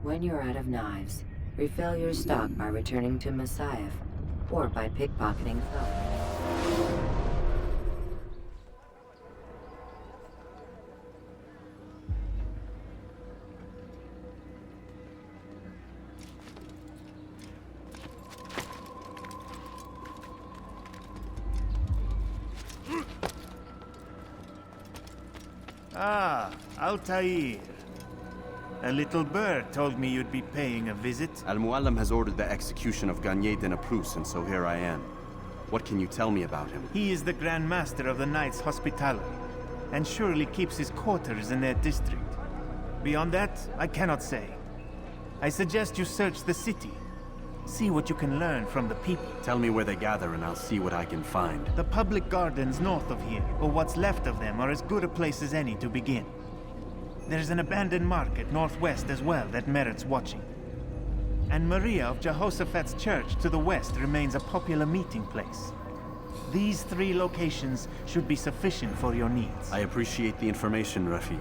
When you're out of knives, refill your stock by returning to Masyaf, or by pickpocketing Thoth. Ah, Altair. A little bird told me you'd be paying a visit. Al-Mualim has ordered the execution of Garnier de Naplouse, and so here I am. What can you tell me about him? He is the Grand Master of the Knights Hospitaller, and surely keeps his quarters in their district. Beyond that, I cannot say. I suggest you search the city. See what you can learn from the people. Tell me where they gather and I'll see what I can find. The public gardens north of here, or what's left of them, are as good a place as any to begin. There's an abandoned market northwest as well that merits watching. And Maria of Jehoshaphat's church to the west remains a popular meeting place. These 3 locations should be sufficient for your needs. I appreciate the information, Rafik.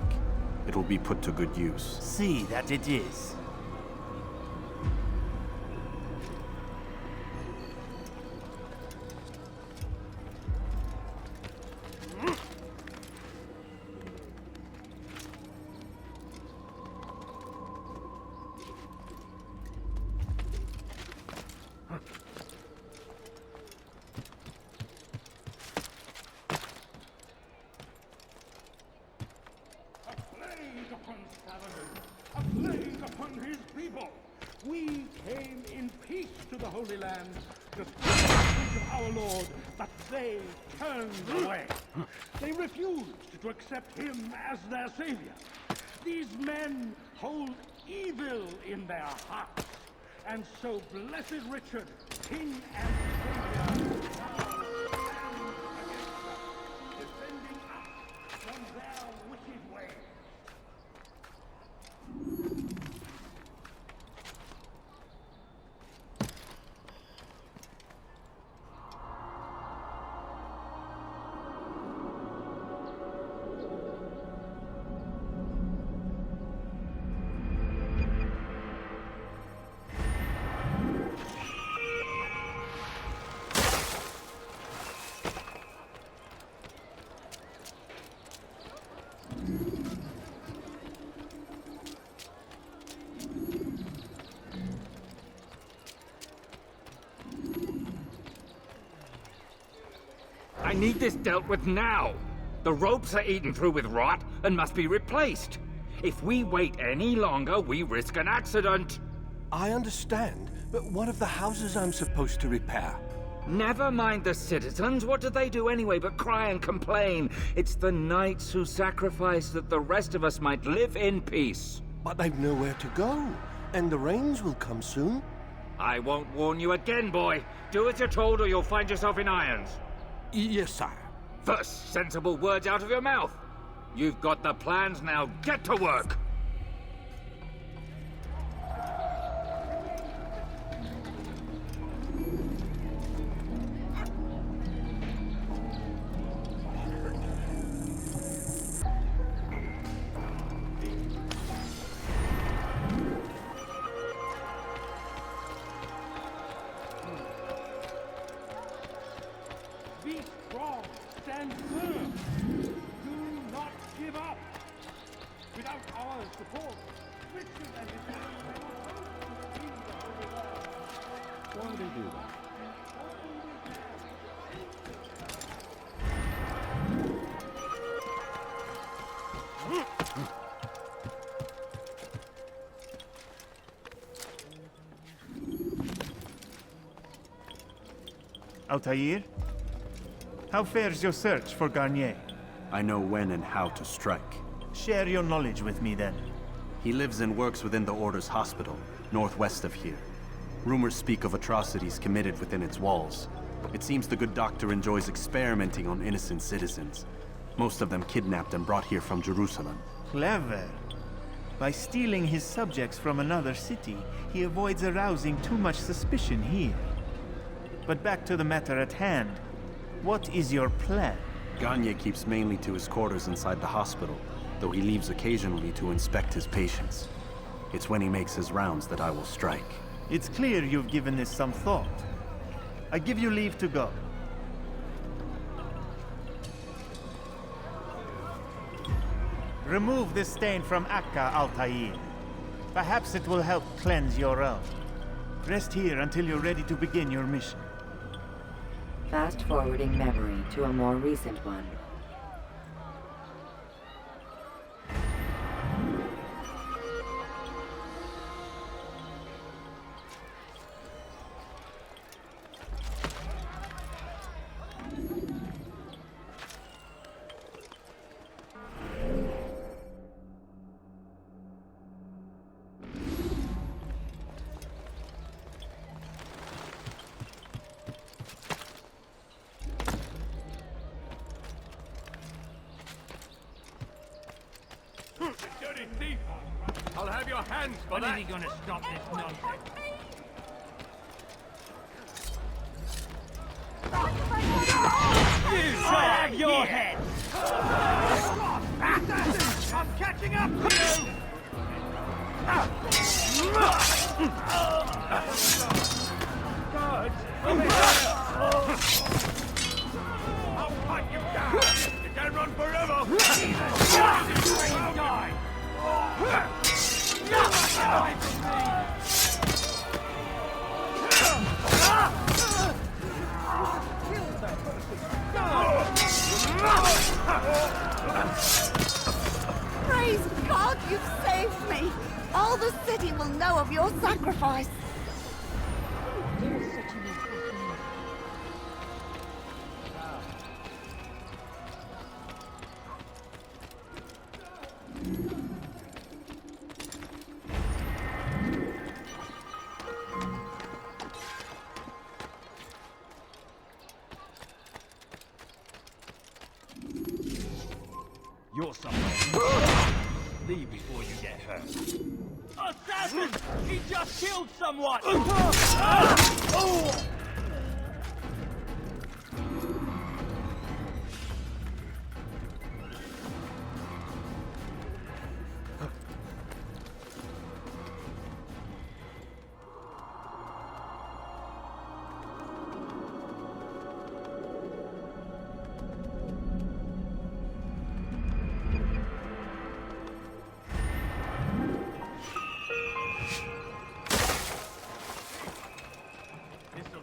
It will be put to good use. See that it is. We came in peace to the Holy Land, to speak the message of our Lord, but they turned away. They refused to accept him as their savior. These men hold evil in their hearts, and so blessed Richard, king and savior, now stands against them, defending us from their wicked ways. I need this dealt with now. The ropes are eaten through with rot and must be replaced. If we wait any longer, we risk an accident. I understand, but what of the houses I'm supposed to repair? Never mind the citizens. What do they do anyway but cry and complain? It's the knights who sacrifice that the rest of us might live in peace. But they've nowhere to go, and the rains will come soon. I won't warn you again, boy. Do as you're told or you'll find yourself in irons. Yes, sire. First, sensible words out of your mouth. You've got the plans, now get to work! Be strong, stand firm. Do not give up. Without our support, Richard and his men will hope to redeem the Holy Land. Why do they do that? Altair? How fares your search for Garnier? I know when and how to strike. Share your knowledge with me then. He lives and works within the Order's hospital, northwest of here. Rumors speak of atrocities committed within its walls. It seems the good doctor enjoys experimenting on innocent citizens. Most of them kidnapped and brought here from Jerusalem. Clever. By stealing his subjects from another city, he avoids arousing too much suspicion here. But back to the matter at hand. What is your plan? Garnier keeps mainly to his quarters inside the hospital, though he leaves occasionally to inspect his patients. It's when he makes his rounds that I will strike. It's clear you've given this some thought. I give you leave to go. Remove this stain from Akka, Altair. Perhaps it will help cleanse your own. Rest here until you're ready to begin your mission. Fast-forwarding memory to a more recent one. Dirty thief! I'll have your hands for that! When is he gonna stop this nonsense? You shall have your head! I'm catching up to you! Guards! I'll cut you down! You can't run forever! You die! Praise God, you've saved me! All the city will know of your sacrifice! You're somewhere. Leave before you get hurt. Assassin! He just killed someone!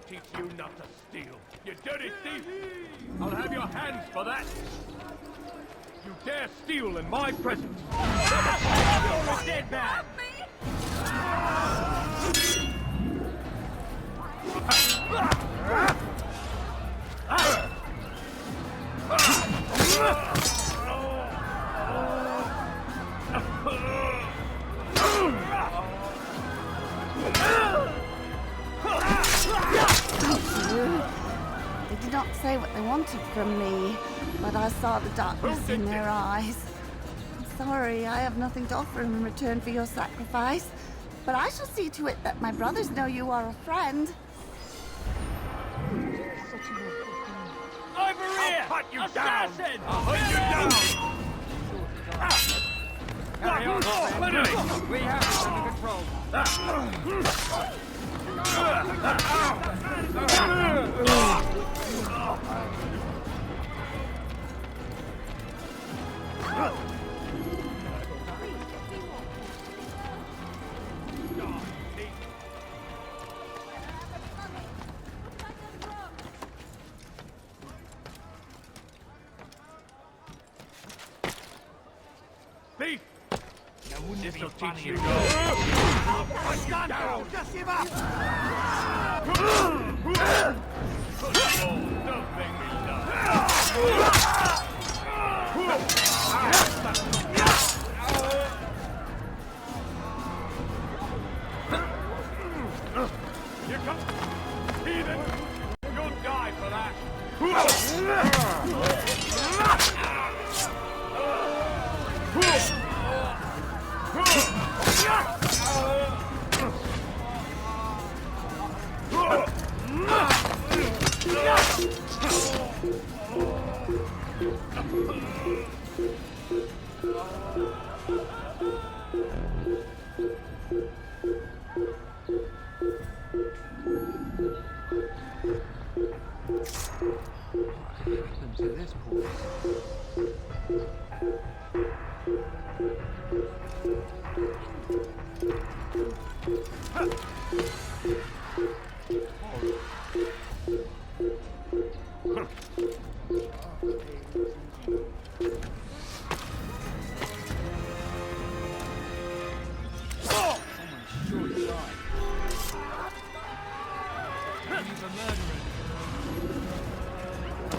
Teach you not to steal, you dirty thief! I'll have your hands for that! You dare steal in my presence! You're a dead man! They did not say what they wanted from me, but I saw the darkness in their eyes. I'm sorry, I have nothing to offer in return for your sacrifice, but I shall see to it that my brothers know you are a friend. Over here! I'll cut you Assassin! Down! I'll hunt you down! Carry on, we have it under control. Thief! This'll teach you. I'll cut you down! Just give up! Don't make me laugh. Here comes heathen! You'll die for that! happened to this poor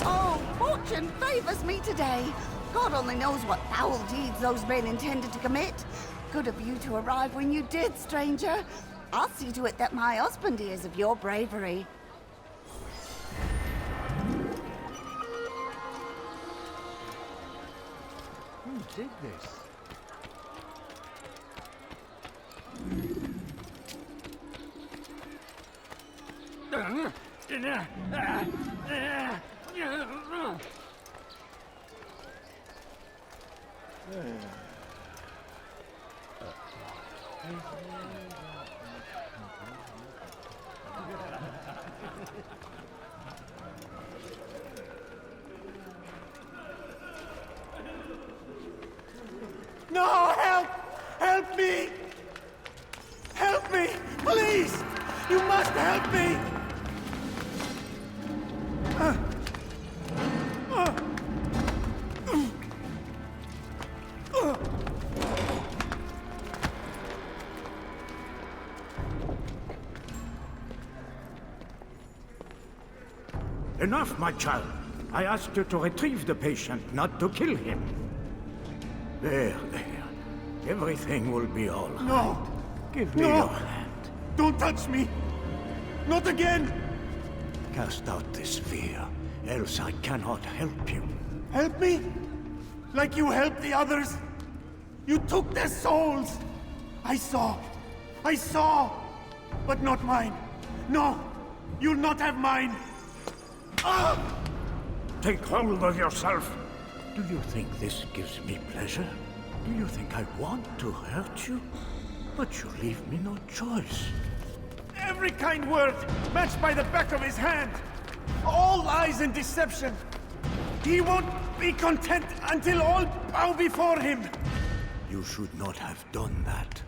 Oh, fortune favors me today. God only knows what foul deeds those men intended to commit. Good of you to arrive when you did, stranger. I'll see to it that my husband hears of your bravery. Who did this? No, help! Help me! Help me! Please! You must help me! Enough, my child. I asked you to retrieve the patient, not to kill him. There. Everything will be all right. No! Give me No! your hand. Don't touch me! Not again! Cast out this fear, else I cannot help you. Help me? Like you helped the others? You took their souls! I saw! But not mine! No! You'll not have mine! Ah! Take hold of yourself. Do you think this gives me pleasure? Do you think I want to hurt you? But you leave me no choice. Every kind word matched by the back of his hand! All lies and deception! He won't be content until all bow before him! You should not have done that.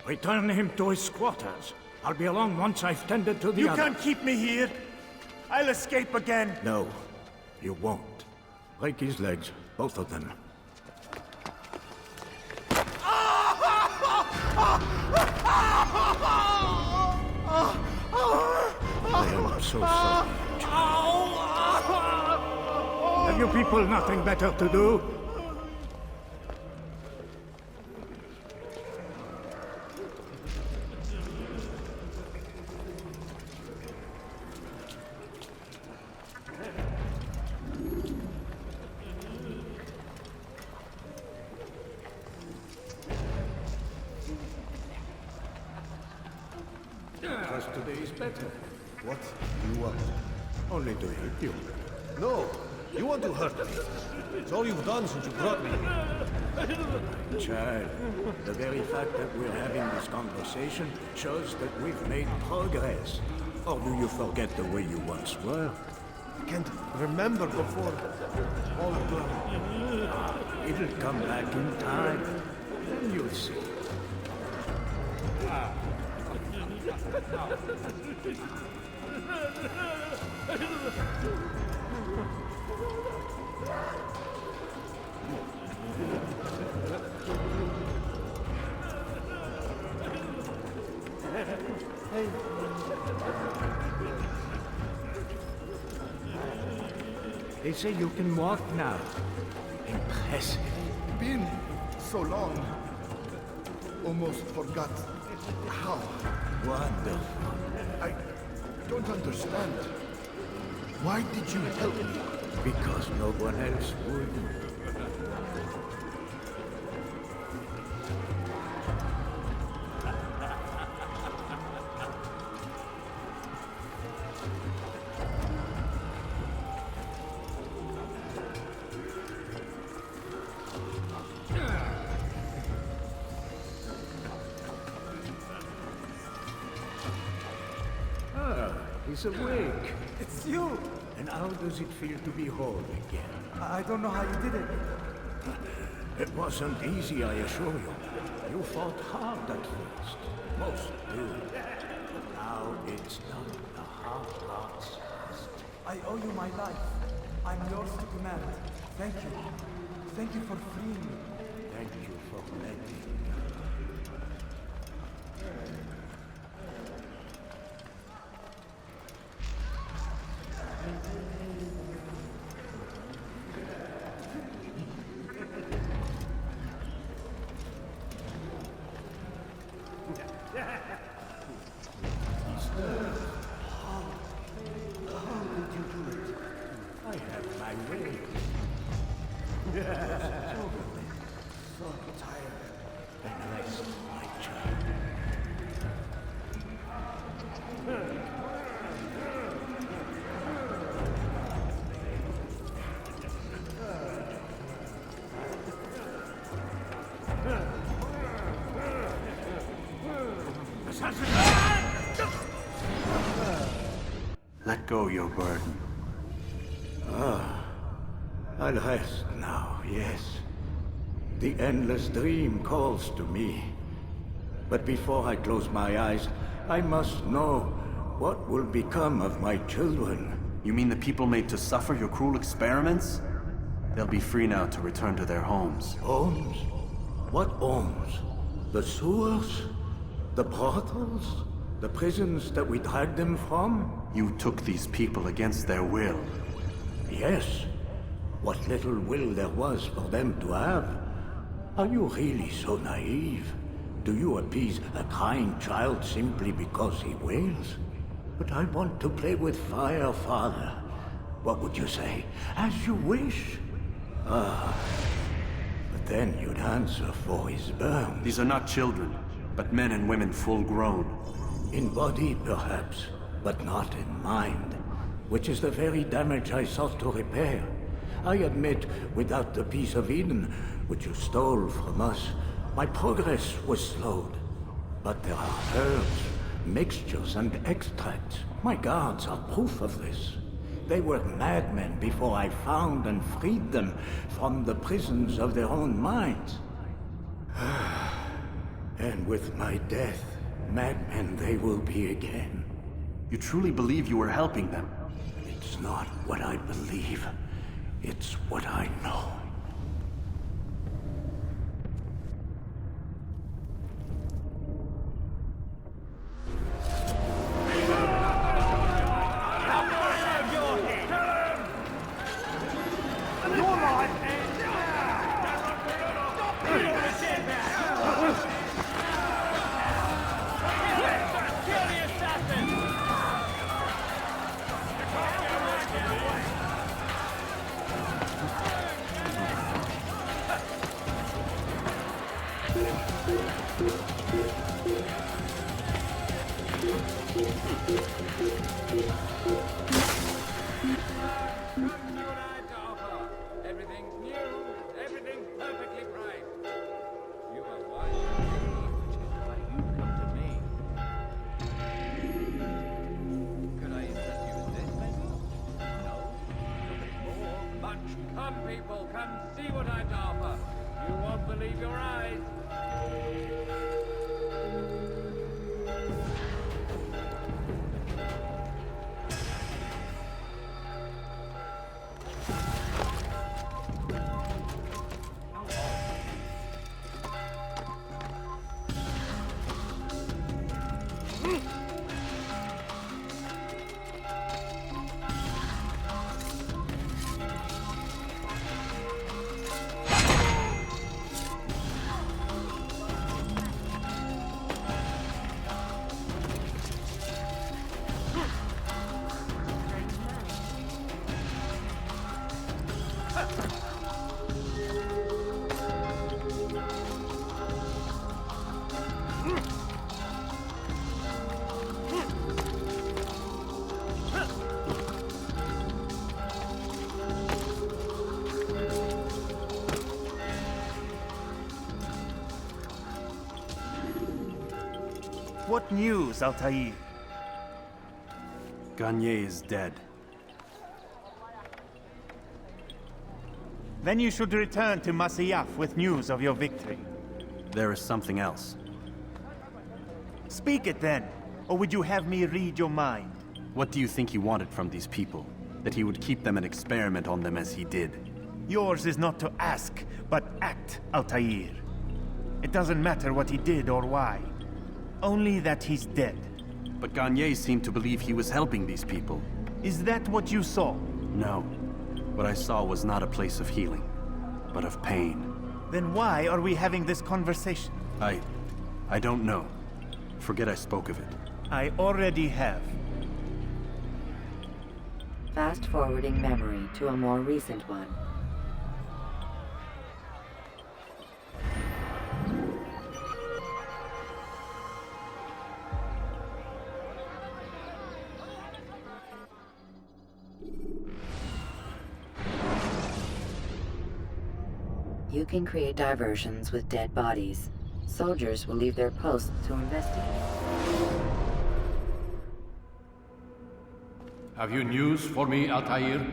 Return him to his quarters. I'll be along once I've tended to the You other. can't keep me here! I'll escape again! No, you won't. Break his legs, both of them. I am so sorry. Have you people nothing better to do? Trust today is better. What do you want? Only to help you. No, you want to hurt me. It's all you've done since you brought me here. Child, the very fact that we're having this conversation shows that we've made progress. Or do you forget the way you once were? I can't remember before all gone. It'll come back in time. Then you'll see. They say you can walk now. Impressive. Been so long. Almost forgot how. Wonderful. I don't understand. Why did you help me? Because no one else would. He's awake. It's you! And how does it feel to be whole again? I don't know how you did it. It wasn't easy, I assure you. You fought hard at first. Most do. But now it's done. The hard part's past. I owe you my life. I'm yours to command. Thank you. Thank you for freeing me. Thank you for letting me. Let go your burden. I'll rest now, yes. The endless dream calls to me. But before I close my eyes, I must know what will become of my children. You mean the people made to suffer your cruel experiments? They'll be free now to return to their homes. Homes? What homes? The sewers? The brothels? The prisons that we dragged them from? You took these people against their will. Yes. What little will there was for them to have. Are you really so naive? Do you appease a crying child simply because he wails? But I want to play with fire, Father. What would you say? As you wish. But then you'd answer for his burns. These are not children, but men and women full grown. In body, perhaps, but not in mind. Which is the very damage I sought to repair. I admit, without the piece of Eden, which you stole from us, my progress was slowed. But there are herbs, mixtures, and extracts. My guards are proof of this. They were madmen before I found and freed them from the prisons of their own minds. And with my death, madmen they will be again. You truly believe you were helping them? It's not what I believe. It's what I know. What news, Altair? Garnier is dead. Then you should return to Masyaf with news of your victory. There is something else. Speak it then, or would you have me read your mind? What do you think he wanted from these people? That he would keep them and experiment on them as he did? Yours is not to ask, but act, Altair. It doesn't matter what he did or why. Only that he's dead. But Garnier seemed to believe he was helping these people. Is that what you saw? No. What I saw was not a place of healing, but of pain. Then why are we having this conversation? I don't know. Forget I spoke of it. I already have. Fast-forwarding memory to a more recent one. You can create diversions with dead bodies. Soldiers will leave their posts to investigate. Have you news for me, Altair?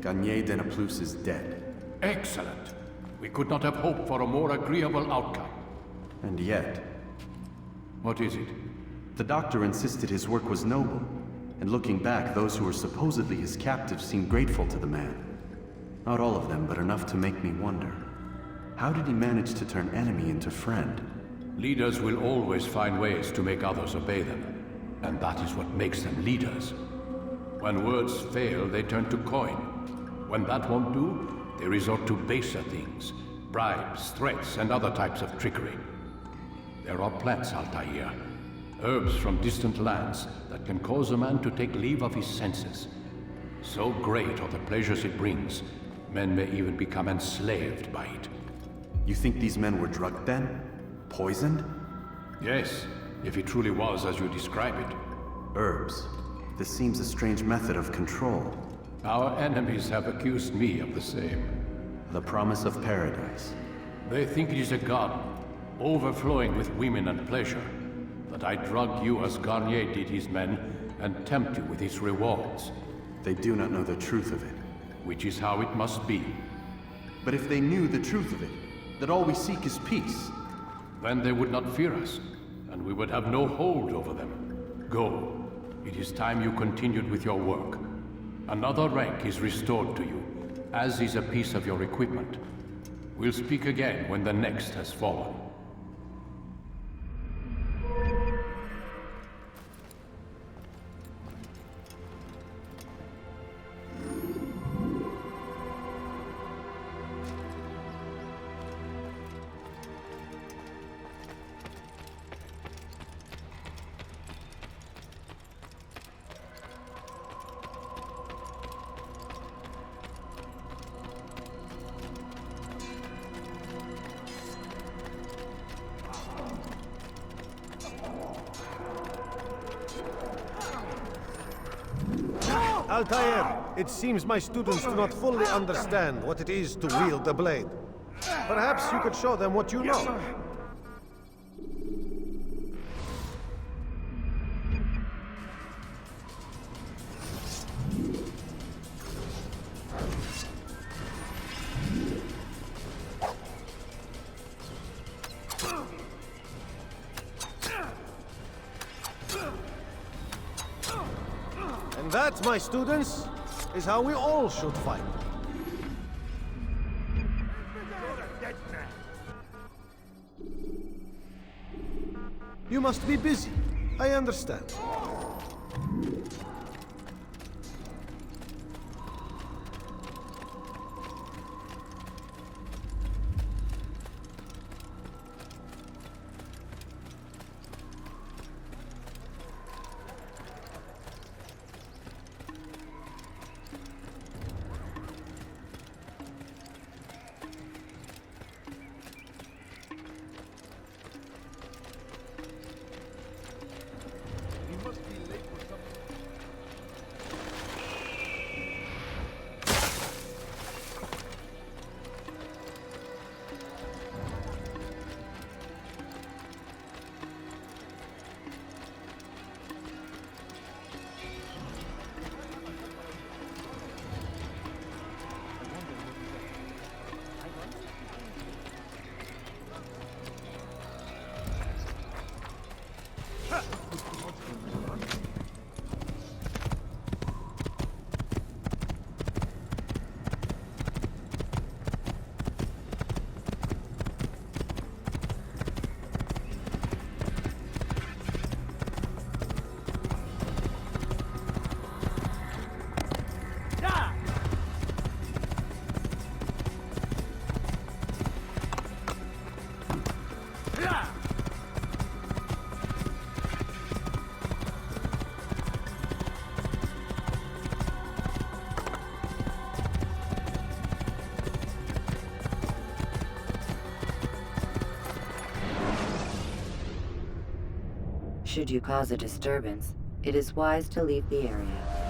Garnier de Naplouse is dead. Excellent. We could not have hoped for a more agreeable outcome. And yet... What is it? The doctor insisted his work was noble. And looking back, those who were supposedly his captives seemed grateful to the man. Not all of them, but enough to make me wonder. How did he manage to turn enemy into friend? Leaders will always find ways to make others obey them. And that is what makes them leaders. When words fail, they turn to coin. When that won't do, they resort to baser things. Bribes, threats, and other types of trickery. There are plants, Altair. Herbs from distant lands that can cause a man to take leave of his senses. So great are the pleasures it brings, men may even become enslaved by it. You think these men were drugged then? Poisoned? Yes, if it truly was as you describe it. Herbs. This seems a strange method of control. Our enemies have accused me of the same. The promise of paradise. They think it is a garden, overflowing with women and pleasure. That I drug you as Garnier did his men, and tempt you with his rewards. They do not know the truth of it. Which is how it must be. But if they knew the truth of it, that all we seek is peace... Then they would not fear us, and we would have no hold over them. Go. It is time you continued with your work. Another rank is restored to you, as is a piece of your equipment. We'll speak again when the next has fallen. Altair, it seems my students do not fully understand what it is to wield the blade. Perhaps you could show them what you know. And that, my students, is how we all should fight. You must be busy. I understand. Should you cause a disturbance, it is wise to leave the area.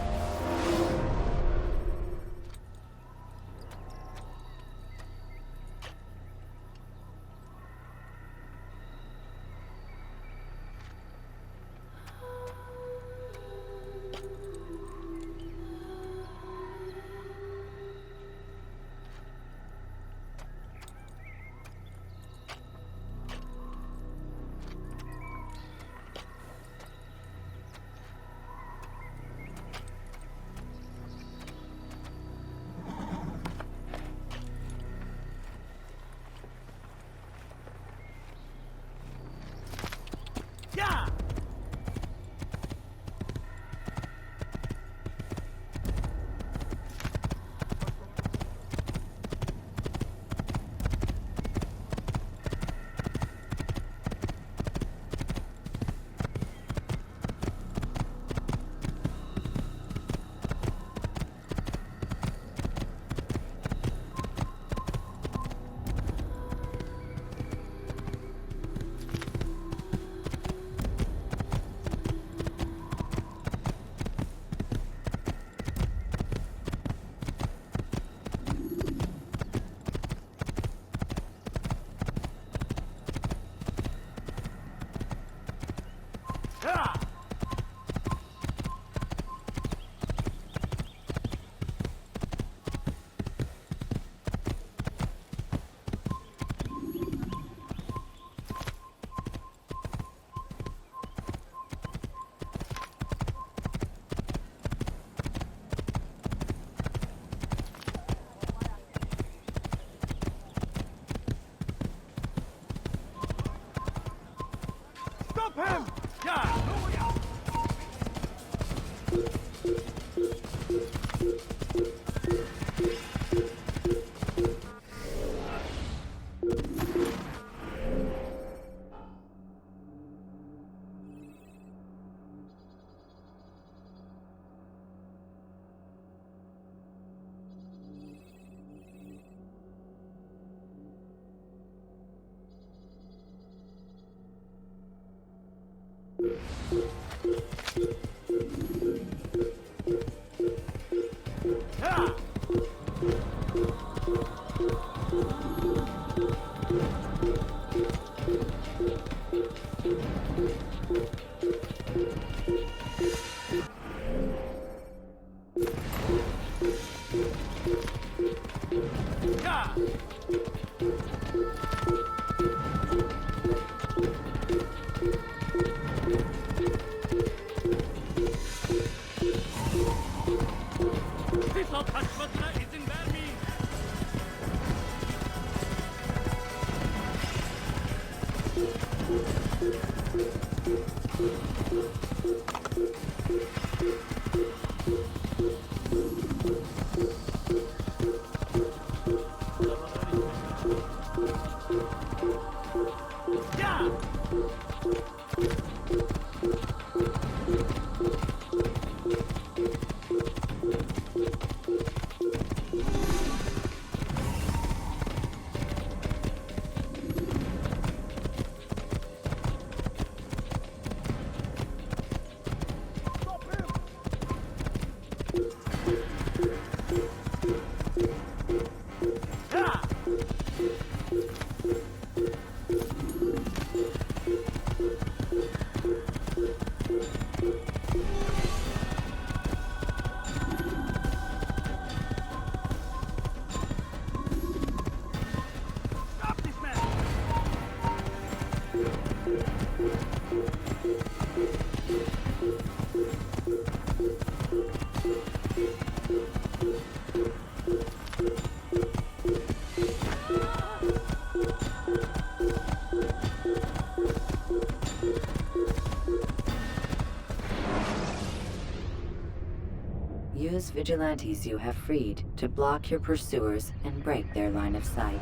Use vigilantes you have freed to block your pursuers and break their line of sight.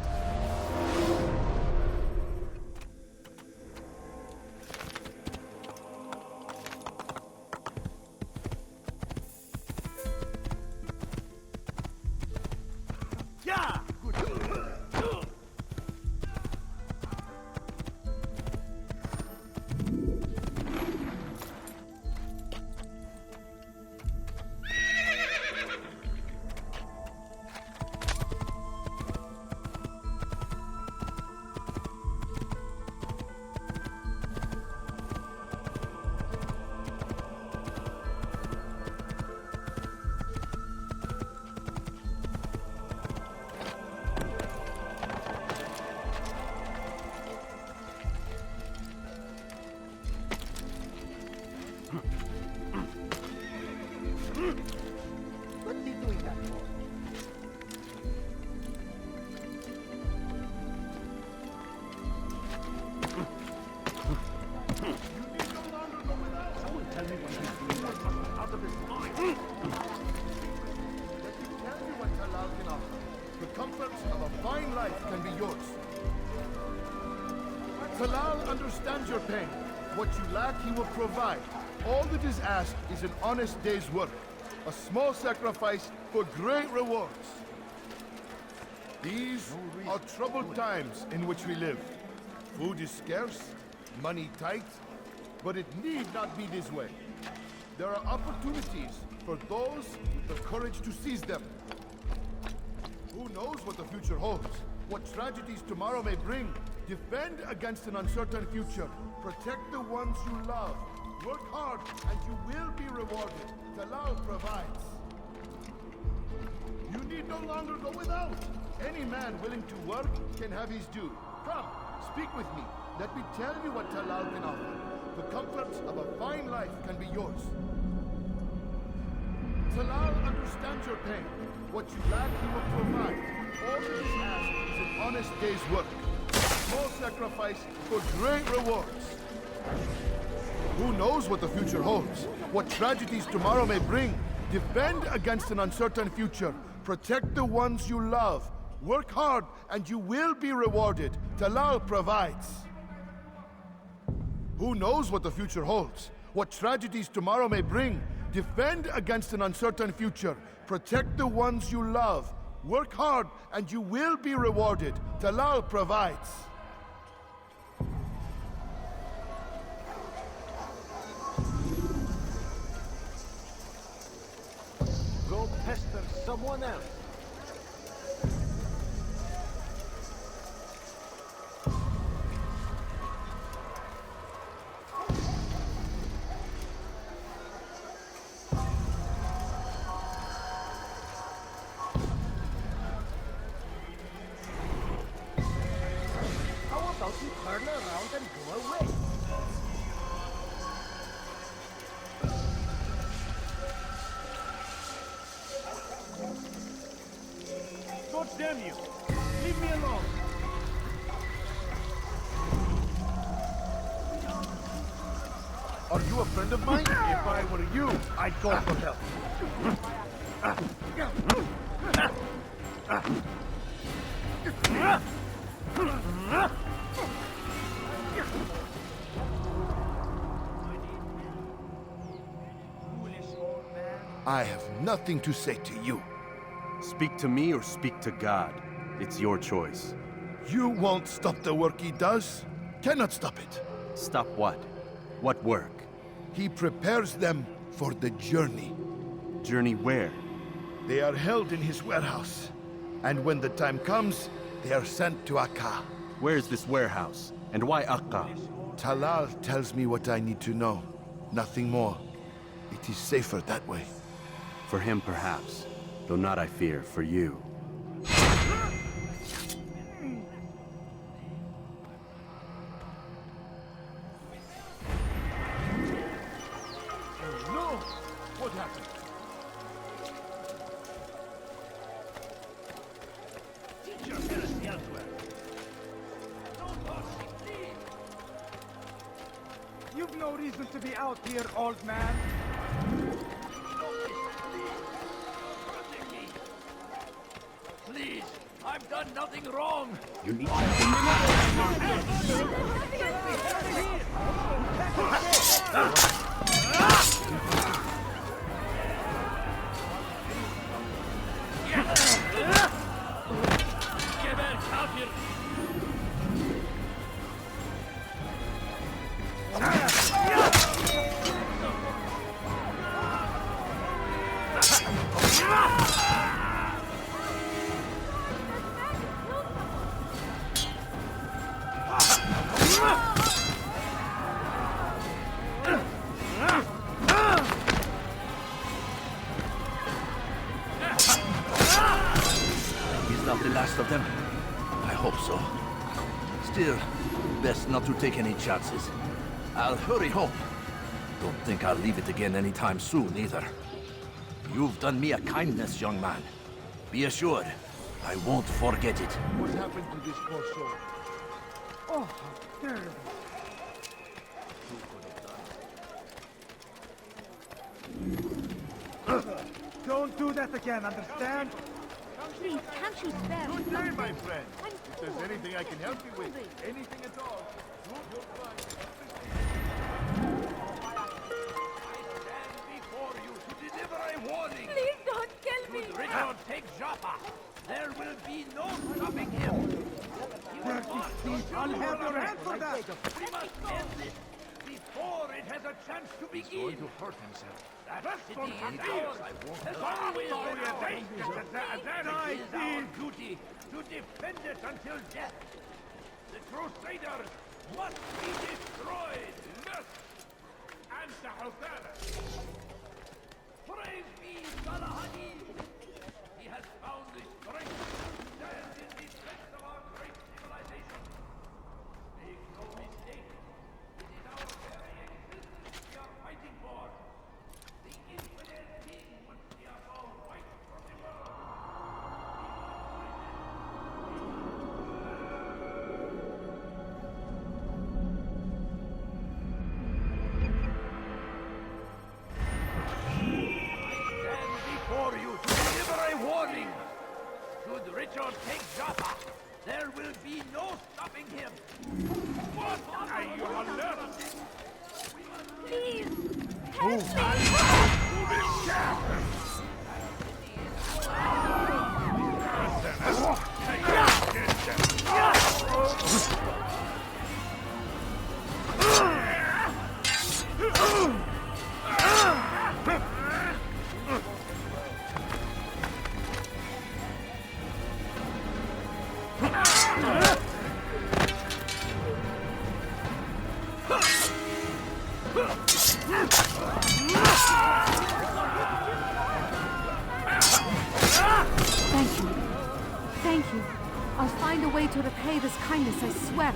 understands your pain. What you lack, he will provide. All that is asked is an honest day's work. A small sacrifice for great rewards. These are troubled times in which we live. Food is scarce, money tight, but it need not be this way. There are opportunities for those with the courage to seize them. Who knows what the future holds? What tragedies tomorrow may bring? Defend against an uncertain future. Protect the ones you love. Work hard and you will be rewarded. Talal provides. You need no longer go without. Any man willing to work can have his due. Come, speak with me. Let me tell you what Talal can offer. The comforts of a fine life can be yours. Talal understands your pain. What you lack, he will provide. All that is asked is an honest day's work. A small sacrifice for great rewards. Who knows what the future holds? What tragedies tomorrow may bring? Defend against an uncertain future. Protect the ones you love. Work hard and you will be rewarded. Talal provides. Who knows what the future holds? What tragedies tomorrow may bring? Defend against an uncertain future. Protect the ones you love. Work hard and you will be rewarded. Talal provides. Go pester someone else. How about you turn around and go away? God damn you! Leave me alone! Are you a friend of mine? If I were you, I'd go for help. I have nothing to say to you. Speak to me or speak to God. It's your choice. You won't stop the work he does. Cannot stop it. Stop what? What work? He prepares them for the journey. Journey where? They are held in his warehouse. And when the time comes, they are sent to Akka. Where is this warehouse? And why Akka? Talal tells me what I need to know. Nothing more. It is safer that way. For him, perhaps. Though not, I fear, for you. No! What happened? Teach your heresy elsewhere! Don't touch me, please! You've no reason to be out here, old man. Please, I've done nothing wrong! You need Geber kafir! He's not the last of them. I hope so. Still, best not to take any chances. I'll hurry home. Don't think I'll leave it again anytime soon, either. You've done me a kindness, young man. Be assured, I won't forget it. What happened to this poor soul? Oh, how terrible. Don't do that again, understand? Please, can't you spare me Good day, something? my friend. I'm If there's poor. anything I can help you with, Hungry. anything at all, do your part. We must end this before it has a chance to begin. He's going to hurt himself. That city is ours. As always been ours. Then I see duty to defend it until death. The Crusaders must be destroyed. Yes. And Sahutara. Praise be Salahadin. He has found the strength to stand in defense of our great civilization. Make no mistake. It is our very existence we are fighting for. The infidel king would see us all wiped from the world. For you to deliver a warning. Should Richard take Jaffa, there will be no stopping him. What are you alert? Please, Thank you. Thank you. I'll find a way to repay this kindness, I swear it.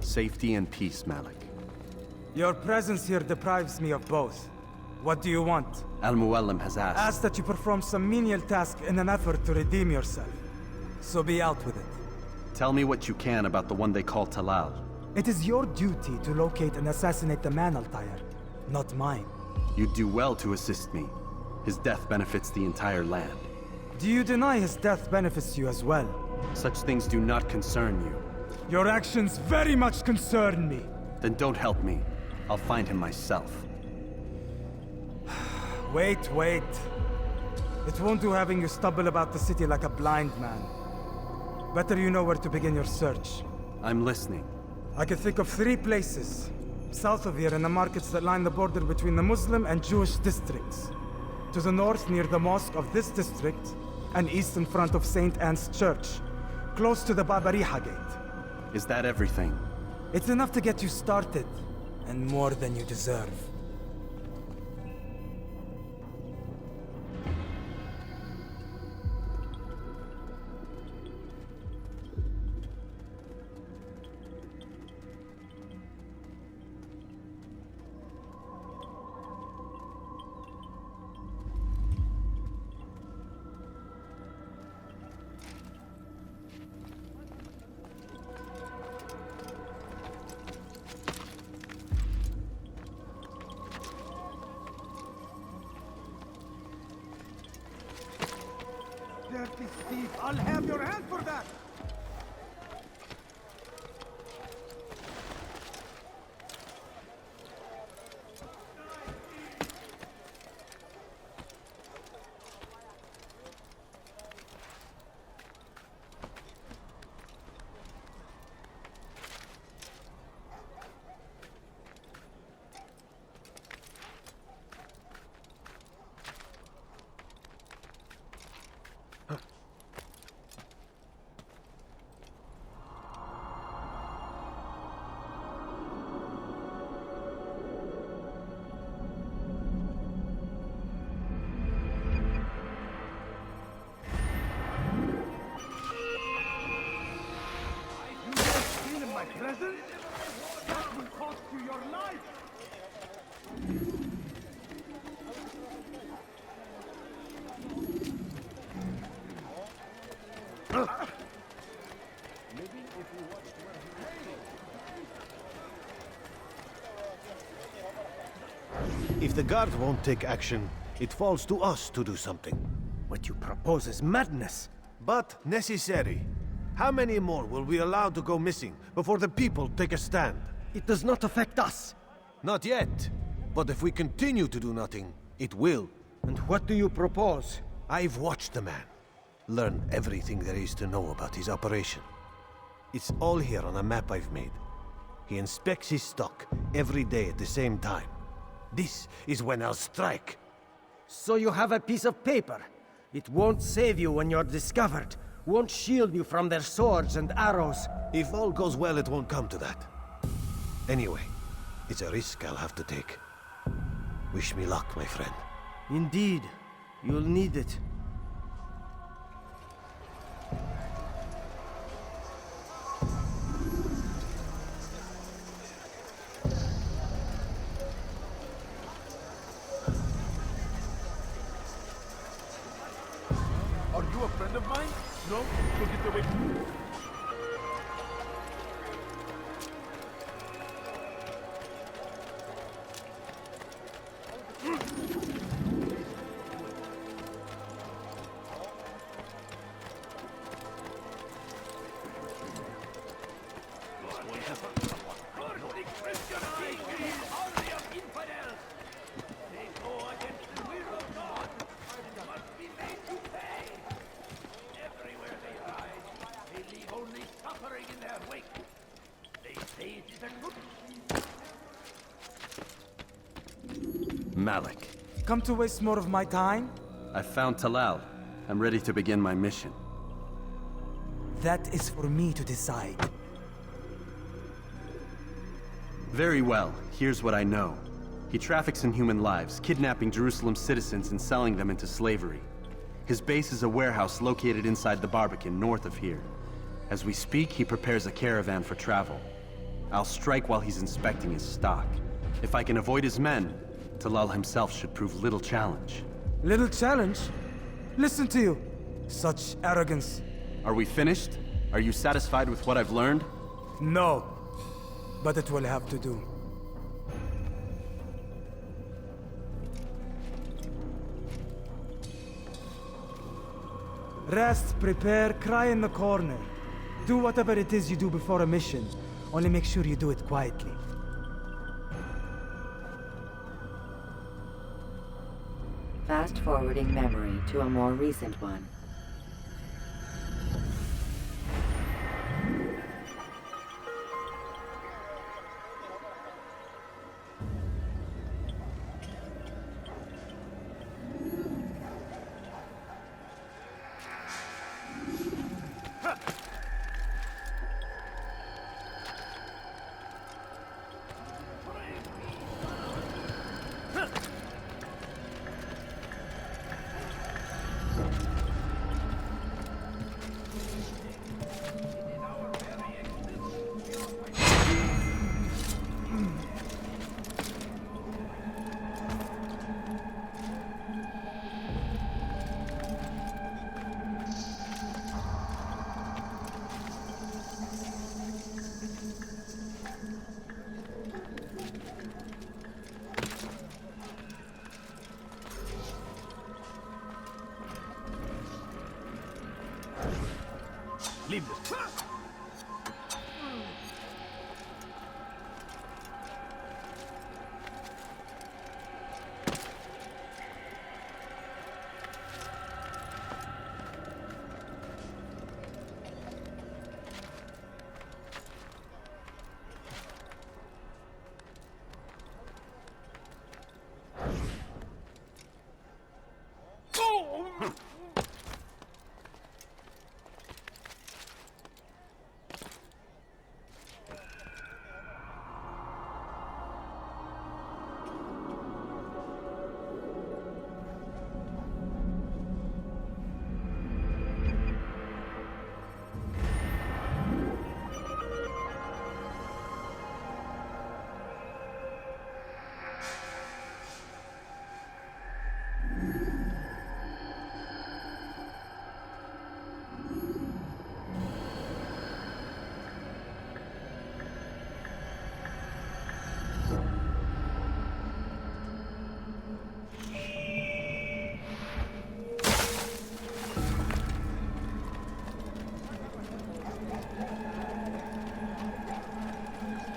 Safety and peace, Malik. Your presence here deprives me of both. What do you want? Al-Muallim has asked. Ask that you perform some menial task in an effort to redeem yourself. So be out with it. Tell me what you can about the one they call Talal. It is your duty to locate and assassinate the man, Altair, not mine. You'd do well to assist me. His death benefits the entire land. Do you deny his death benefits you as well? Such things do not concern you. Your actions very much concern me. Then don't help me. I'll find him myself. Wait. It won't do having you stumble about the city like a blind man. Better you know where to begin your search. I'm listening. I can think of 3 places. South of here in the markets that line the border between the Muslim and Jewish districts. To the north near the mosque of this district, and east in front of St. Anne's Church, close to the Babariha Gate. Is that everything? It's enough to get you started, and more than you deserve. Dirty thief! I'll have your hand for that! Present? That will cost you your life! If the guard won't take action, it falls to us to do something. What you propose is madness. But necessary. How many more will we allow to go missing before the people take a stand? It does not affect us. Not yet. But if we continue to do nothing, it will. And what do you propose? I've watched the man. Learned everything there is to know about his operation. It's all here on a map I've made. He inspects his stock every day at the same time. This is when I'll strike. So you have a piece of paper. It won't save you when you're discovered. Won't shield you from their swords and arrows. If all goes well, it won't come to that. Anyway, it's a risk I'll have to take. Wish me luck, my friend. Indeed. You'll need it. Are you a friend of mine? No? So get away from me. Malik. Come to waste more of my time? I found Talal. I'm ready to begin my mission. That is for me to decide. Very well. Here's what I know. He traffics in human lives, kidnapping Jerusalem citizens and selling them into slavery. His base is a warehouse located inside the Barbican, north of here. As we speak, he prepares a caravan for travel. I'll strike while he's inspecting his stock. If I can avoid his men, Talal himself should prove little challenge. Little challenge? Listen to you. Such arrogance. Are we finished? Are you satisfied with what I've learned? No. But it will have to do. Rest, prepare, cry in the corner. Do whatever it is you do before a mission. Only make sure you do it quietly. Fast-forwarding memory to a more recent one.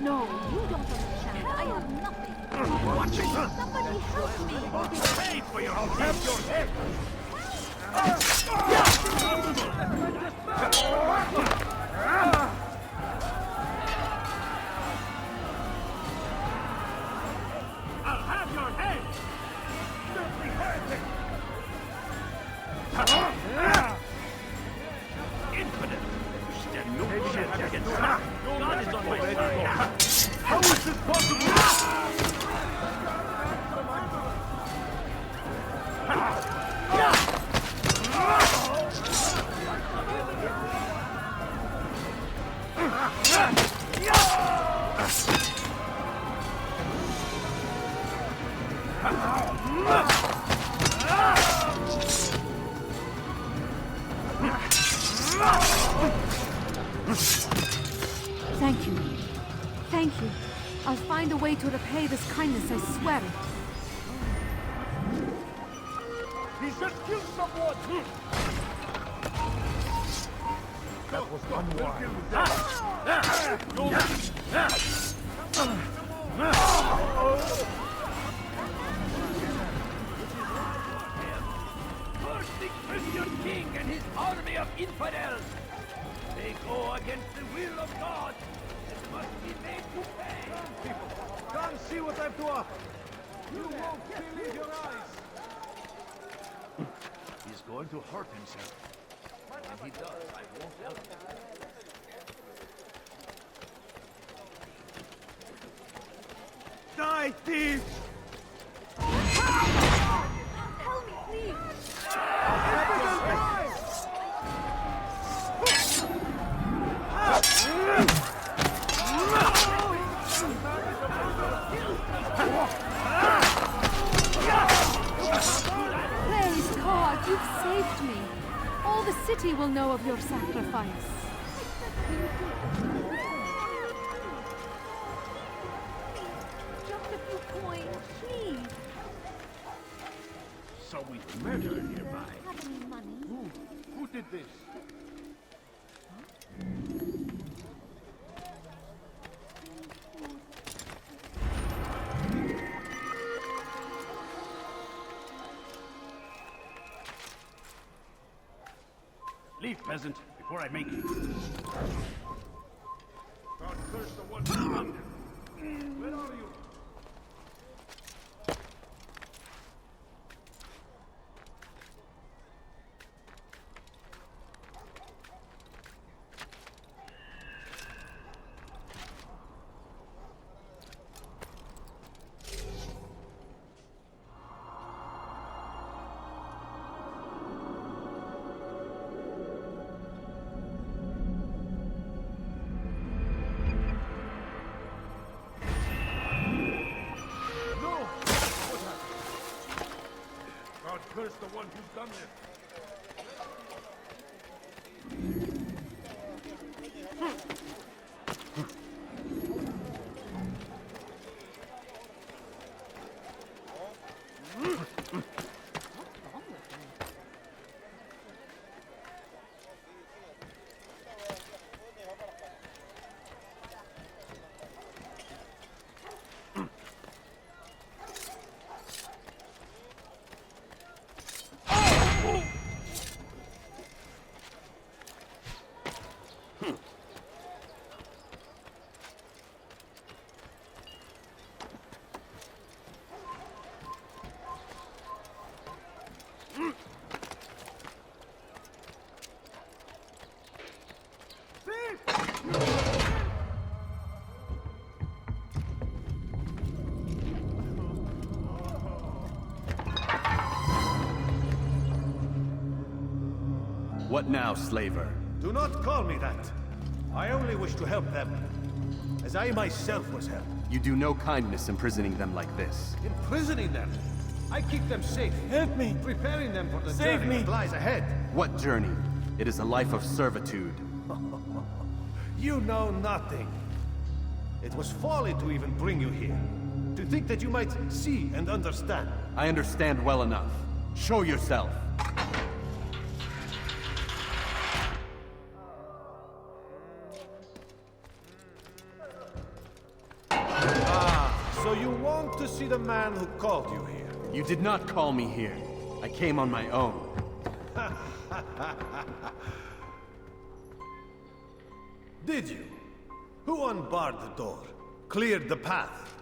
No, you don't understand. I have nothing. Watch it! Somebody help me! Pay for your I'll have your head! I'll have your head! Filthy heretic! Infidel! You stand no chance against God is on my side! How is this possible? Thank you. Thank you. I'll find a way to repay this kindness, I swear it. He's just killed someone! That was unwise. Curse the Christian king and his army of infidels! They go against the will of God! It must be made to pay! People, come see what I've to offer. You won't believe your eyes. He's going to hurt himself. When he does, I won't help him. Die, thief! Help me, please! Praise God, you've saved me. All the city will know of your sacrifice. Just a few coins, please. So we murder nearby. Have any money? Who did this? Leave, peasant, before I make you. God curse the one who done it. Where are you? Curse the one who's done this. What now, slaver? Do not call me that. I only wish to help them, as I myself was helped. You do no kindness imprisoning them like this. Imprisoning them? I keep them safe. Help me! Preparing them for the journey that lies ahead. What journey? It is a life of servitude. You know nothing. It was folly to even bring you here. To think that you might see and understand. I understand well enough. Show yourself. you want to see the man who called you here? You did not call me here. I came on my own. Did you? Who unbarred the door? Cleared the path?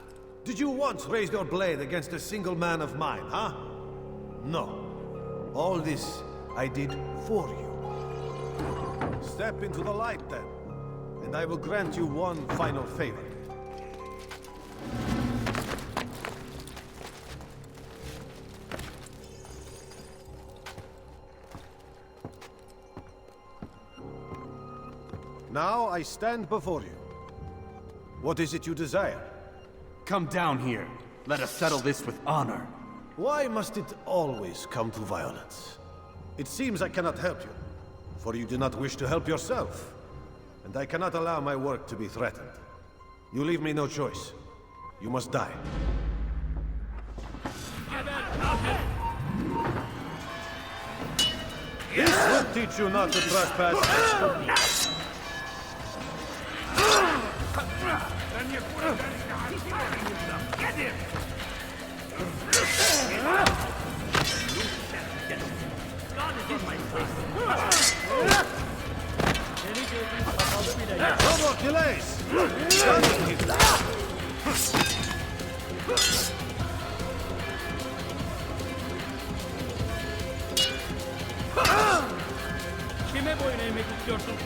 Did you once raise your blade against a single man of mine, huh? No. All this I did for you. Step into the light then, and I will grant you one final favor. Now I stand before you. What is it you desire? Come down here. Let us settle this with honor. Why must it always come to violence? It seems I cannot help you, for you do not wish to help yourself. And I cannot allow my work to be threatened. You leave me no choice. You must die. This will teach you not to trespass. Get him! God is on my face. No more delays! Kime boyun eğmek istiyorsun?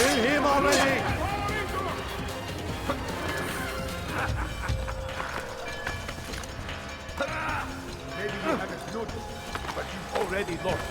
Kill him already! Maybe you haven't noticed, but you've already lost.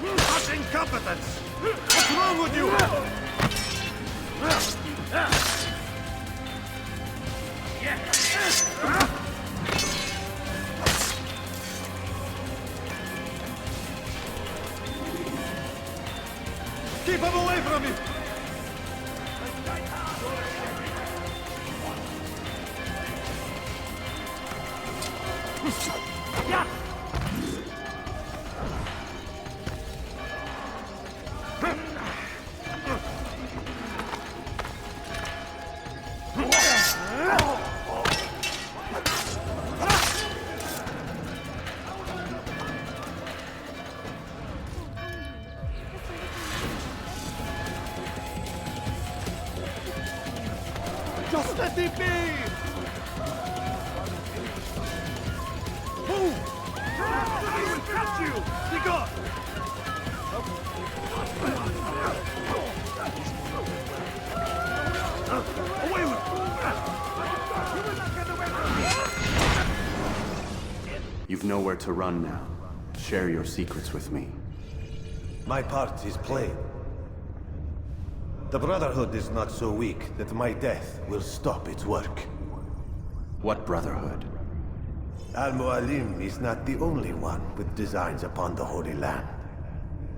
What incompetence! What's wrong with you? Keep him away from me! Just let me be! Move! I will catch you! Be gone! Away with You've nowhere to run now. Share your secrets with me. My part is plain. The Brotherhood is not so weak that my death will stop its work. What Brotherhood? Al-Mualim is not the only one with designs upon the Holy Land.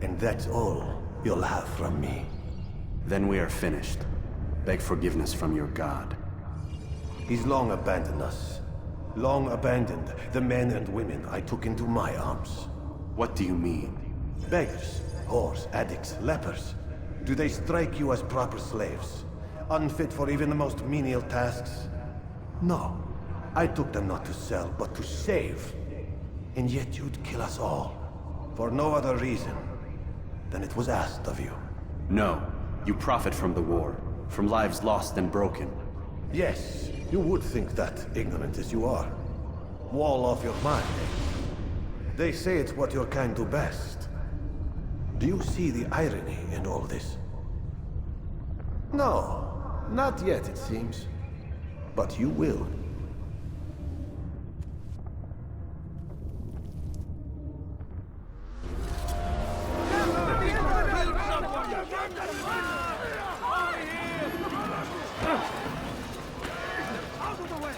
And that's all you'll have from me. Then we are finished. Beg forgiveness from your god. He's long abandoned us. Long abandoned the men and women I took into my arms. What do you mean? Beggars, whores, addicts, lepers. Do they strike you as proper slaves? Unfit for even the most menial tasks? No. I took them not to sell, but to save. And yet you'd kill us all. For no other reason than it was asked of you. No. You profit from the war. From lives lost and broken. Yes, you would think that, ignorant as you are. Wall off your mind. They say it's what your kind do best. Do you see the irony in all this? No, not yet, it seems. But you will. Out of the way!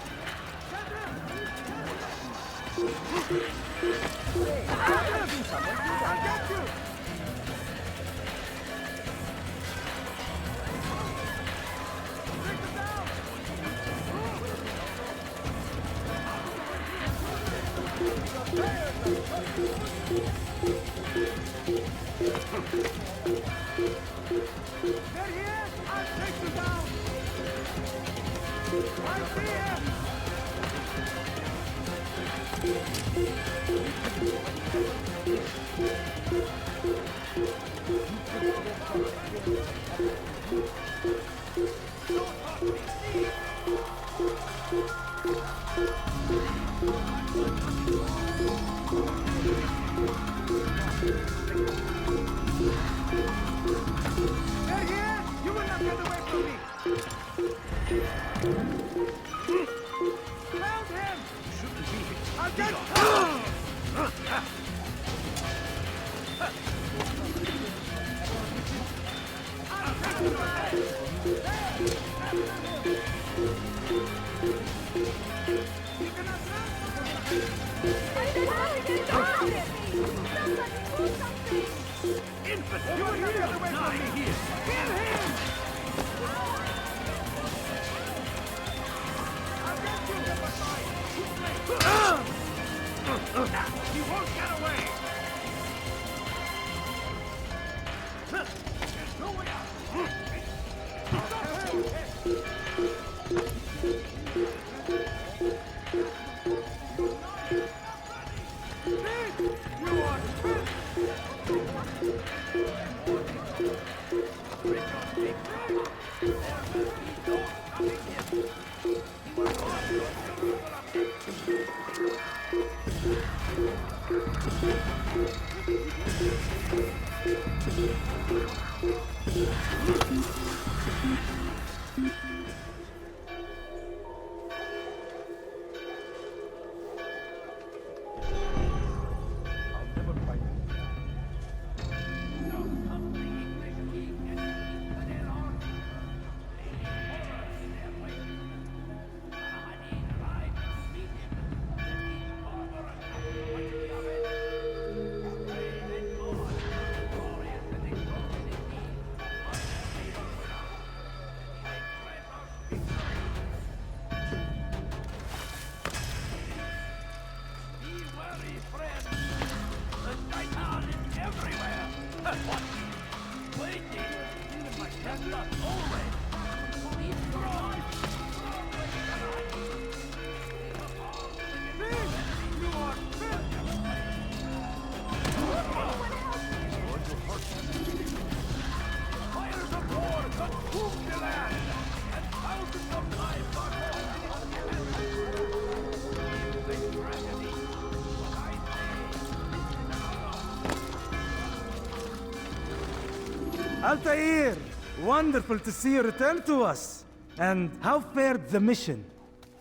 Altair! Wonderful to see you return to us. And how fared the mission?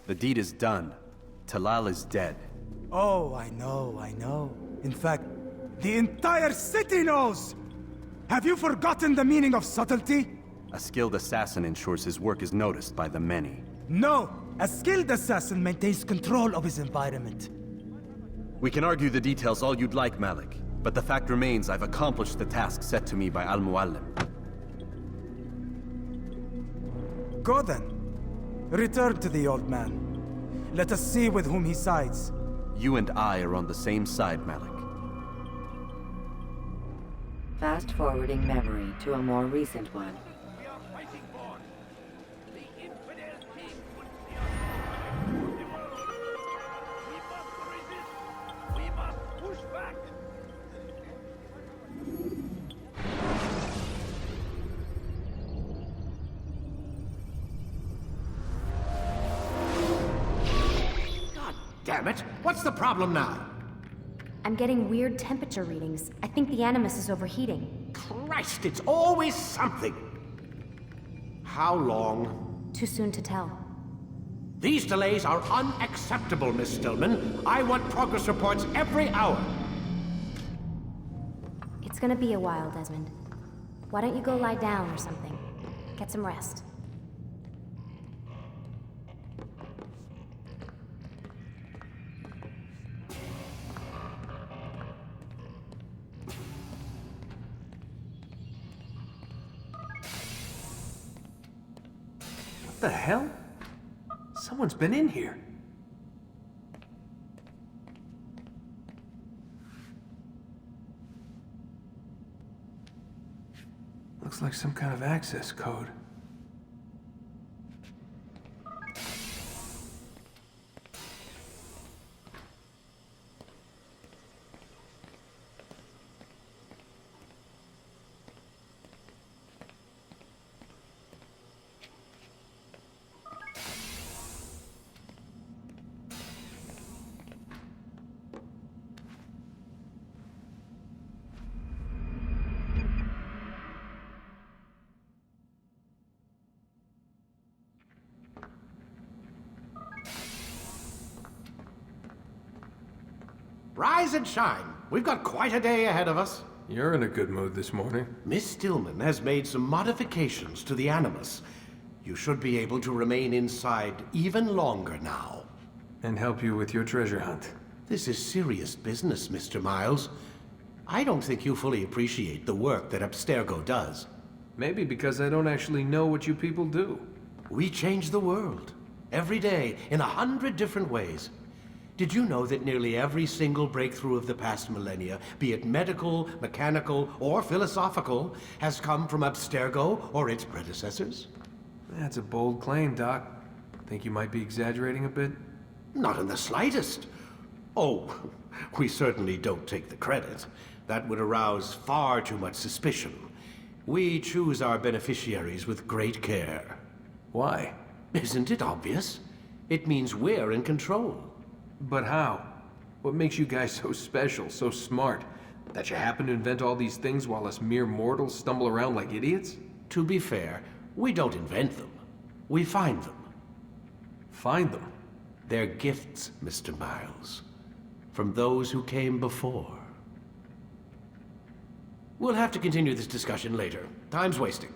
The deed is done. Talal is dead. Oh, I know. In fact, the entire city knows! Have you forgotten the meaning of subtlety? A skilled assassin ensures his work is noticed by the many. No! A skilled assassin maintains control of his environment. We can argue the details all you'd like, Malik. But the fact remains I've accomplished the task set to me by Al-Muallim. Go then. Return to the old man. Let us see with whom he sides. You and I are on the same side, Malik. Fast-forwarding memory to a more recent one. Damn it! What's the problem now? I'm getting weird temperature readings. I think the Animus is overheating. Christ, it's always something! How long? Too soon to tell. These delays are unacceptable, Miss Stillman. I want progress reports every hour. It's gonna be a while, Desmond. Why don't you go lie down or something? Get some rest. the hell? Someone's been in here. Looks like some kind of access code. Rise and shine. We've got quite a day ahead of us. You're in a good mood this morning. Miss Stillman has made some modifications to the Animus. You should be able to remain inside even longer now. And help you with your treasure hunt. This is serious business, Mr. Miles. I don't think you fully appreciate the work that Abstergo does. Maybe because I don't actually know what you people do. We change the world. Every day, in 100 different ways. Did you know that nearly every single breakthrough of the past millennia, be it medical, mechanical, or philosophical, has come from Abstergo or its predecessors? That's a bold claim, Doc. Think you might be exaggerating a bit? Not in the slightest. Oh, we certainly don't take the credit. That would arouse far too much suspicion. We choose our beneficiaries with great care. Why? Isn't it obvious? It means we're in control. But how? What makes you guys so special, so smart? That you happen to invent all these things while us mere mortals stumble around like idiots? To be fair, we don't invent them. We find them. Find them? They're gifts, Mr. Miles. From those who came before. We'll have to continue this discussion later. Time's wasting.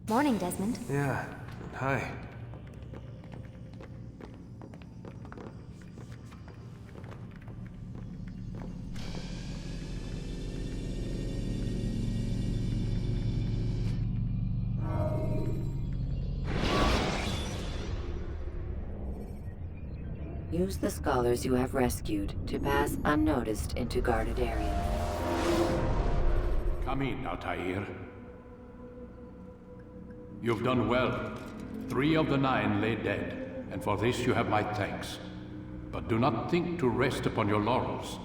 Morning, Desmond. Yeah, hi. Use the scholars you have rescued to pass unnoticed into guarded areas. Come in, Altair. You've done well. 3 of the 9 lay dead, and for this you have my thanks. But do not think to rest upon your laurels.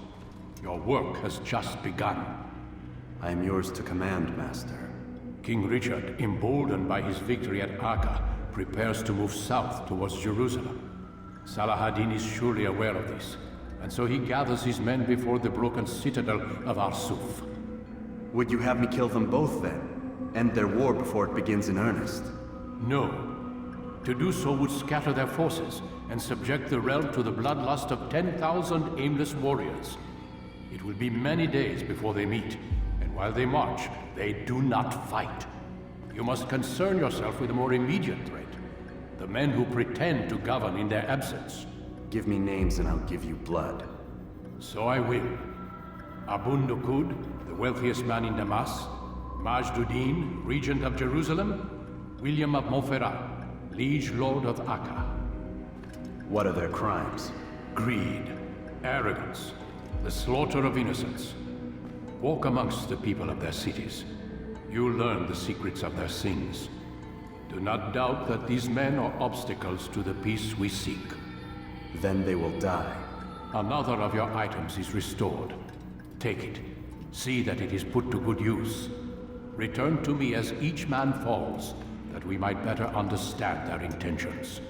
Your work has just begun. I am yours to command, Master. King Richard, emboldened by his victory at Acre, prepares to move south towards Jerusalem. Salah-ad-Din is surely aware of this, and so he gathers his men before the broken citadel of Arsuf. Would you have me kill them both then? End their war before it begins in earnest? No. To do so would scatter their forces and subject the realm to the bloodlust of 10,000 aimless warriors. It will be many days before they meet, and while they march, they do not fight. You must concern yourself with a more immediate threat. The men who pretend to govern in their absence. Give me names and I'll give you blood. So I will. Abun Dukud, the wealthiest man in Damas. Majduddin, regent of Jerusalem. William of Montferrat, liege lord of Acre. What are their crimes? Greed, arrogance, the slaughter of innocents. Walk amongst the people of their cities. You'll learn the secrets of their sins. Do not doubt that these men are obstacles to the peace we seek. Then they will die. Another of your items is restored. Take it. See that it is put to good use. Return to me as each man falls, that we might better understand their intentions.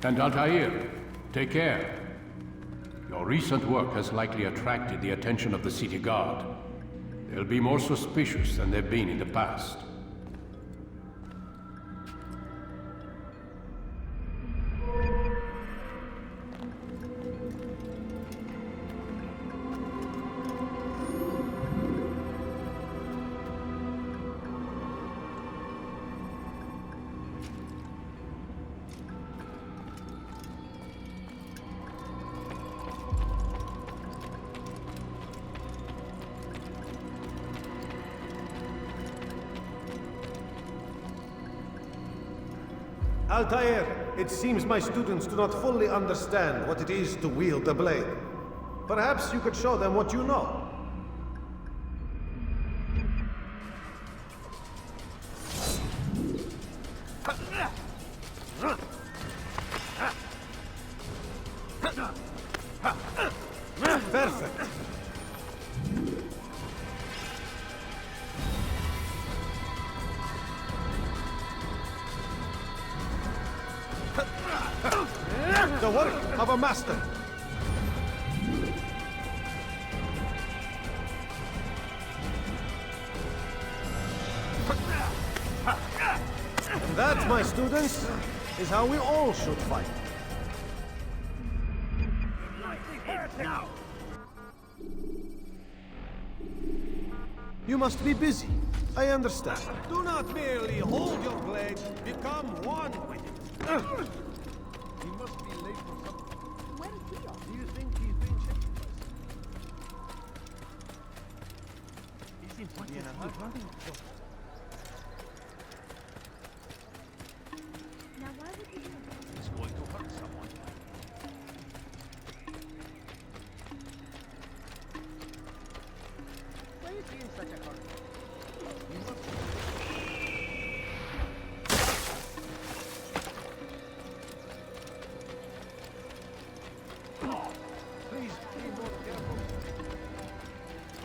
And Altair, take care. Your recent work has likely attracted the attention of the city guard. They'll be more suspicious than they've been in the past. Altair, it seems my students do not fully understand what it is to wield a blade. Perhaps you could show them what you know. Perfect. The work of a master. And that, my students, is how we all should fight. You must be busy. I understand. Do not merely hold your blade, become one with it. He must be late for something. Where is he off? Do you think he's been checking us? He seems to be in a hurry. Now why would you do that? He's going to hurt someone. Why is he in such a hurry? Please, be more careful.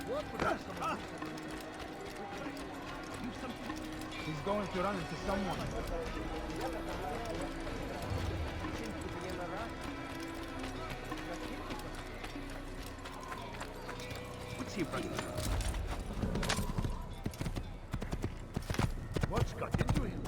What would have someone He's going to run into someone. What's he running from? What's got into him?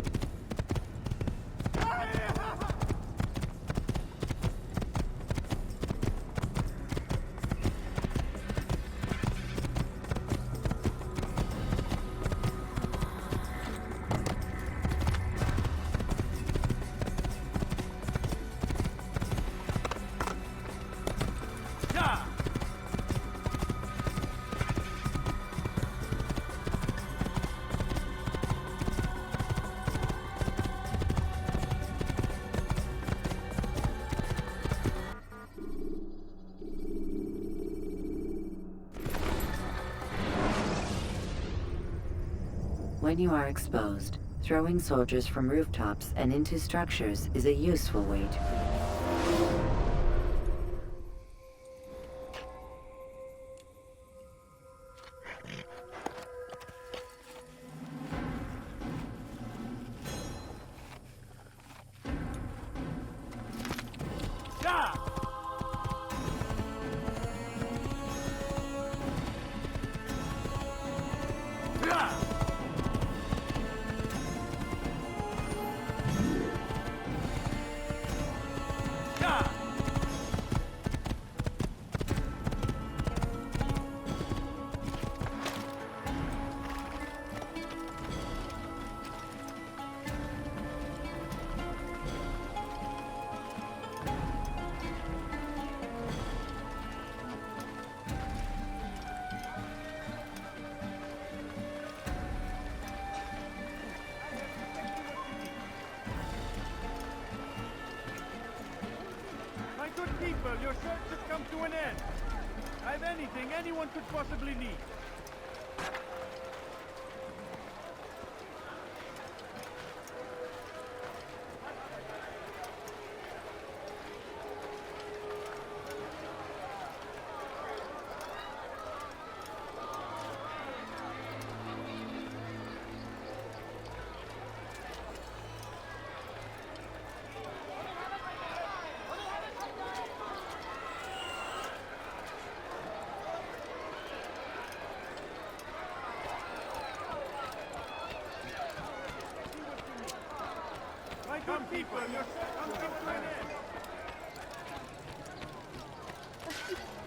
When you are exposed, throwing soldiers from rooftops and into structures is a useful way to My good people, your search has come to an end. I've anything anyone could possibly need. My good people, your search has come to an end.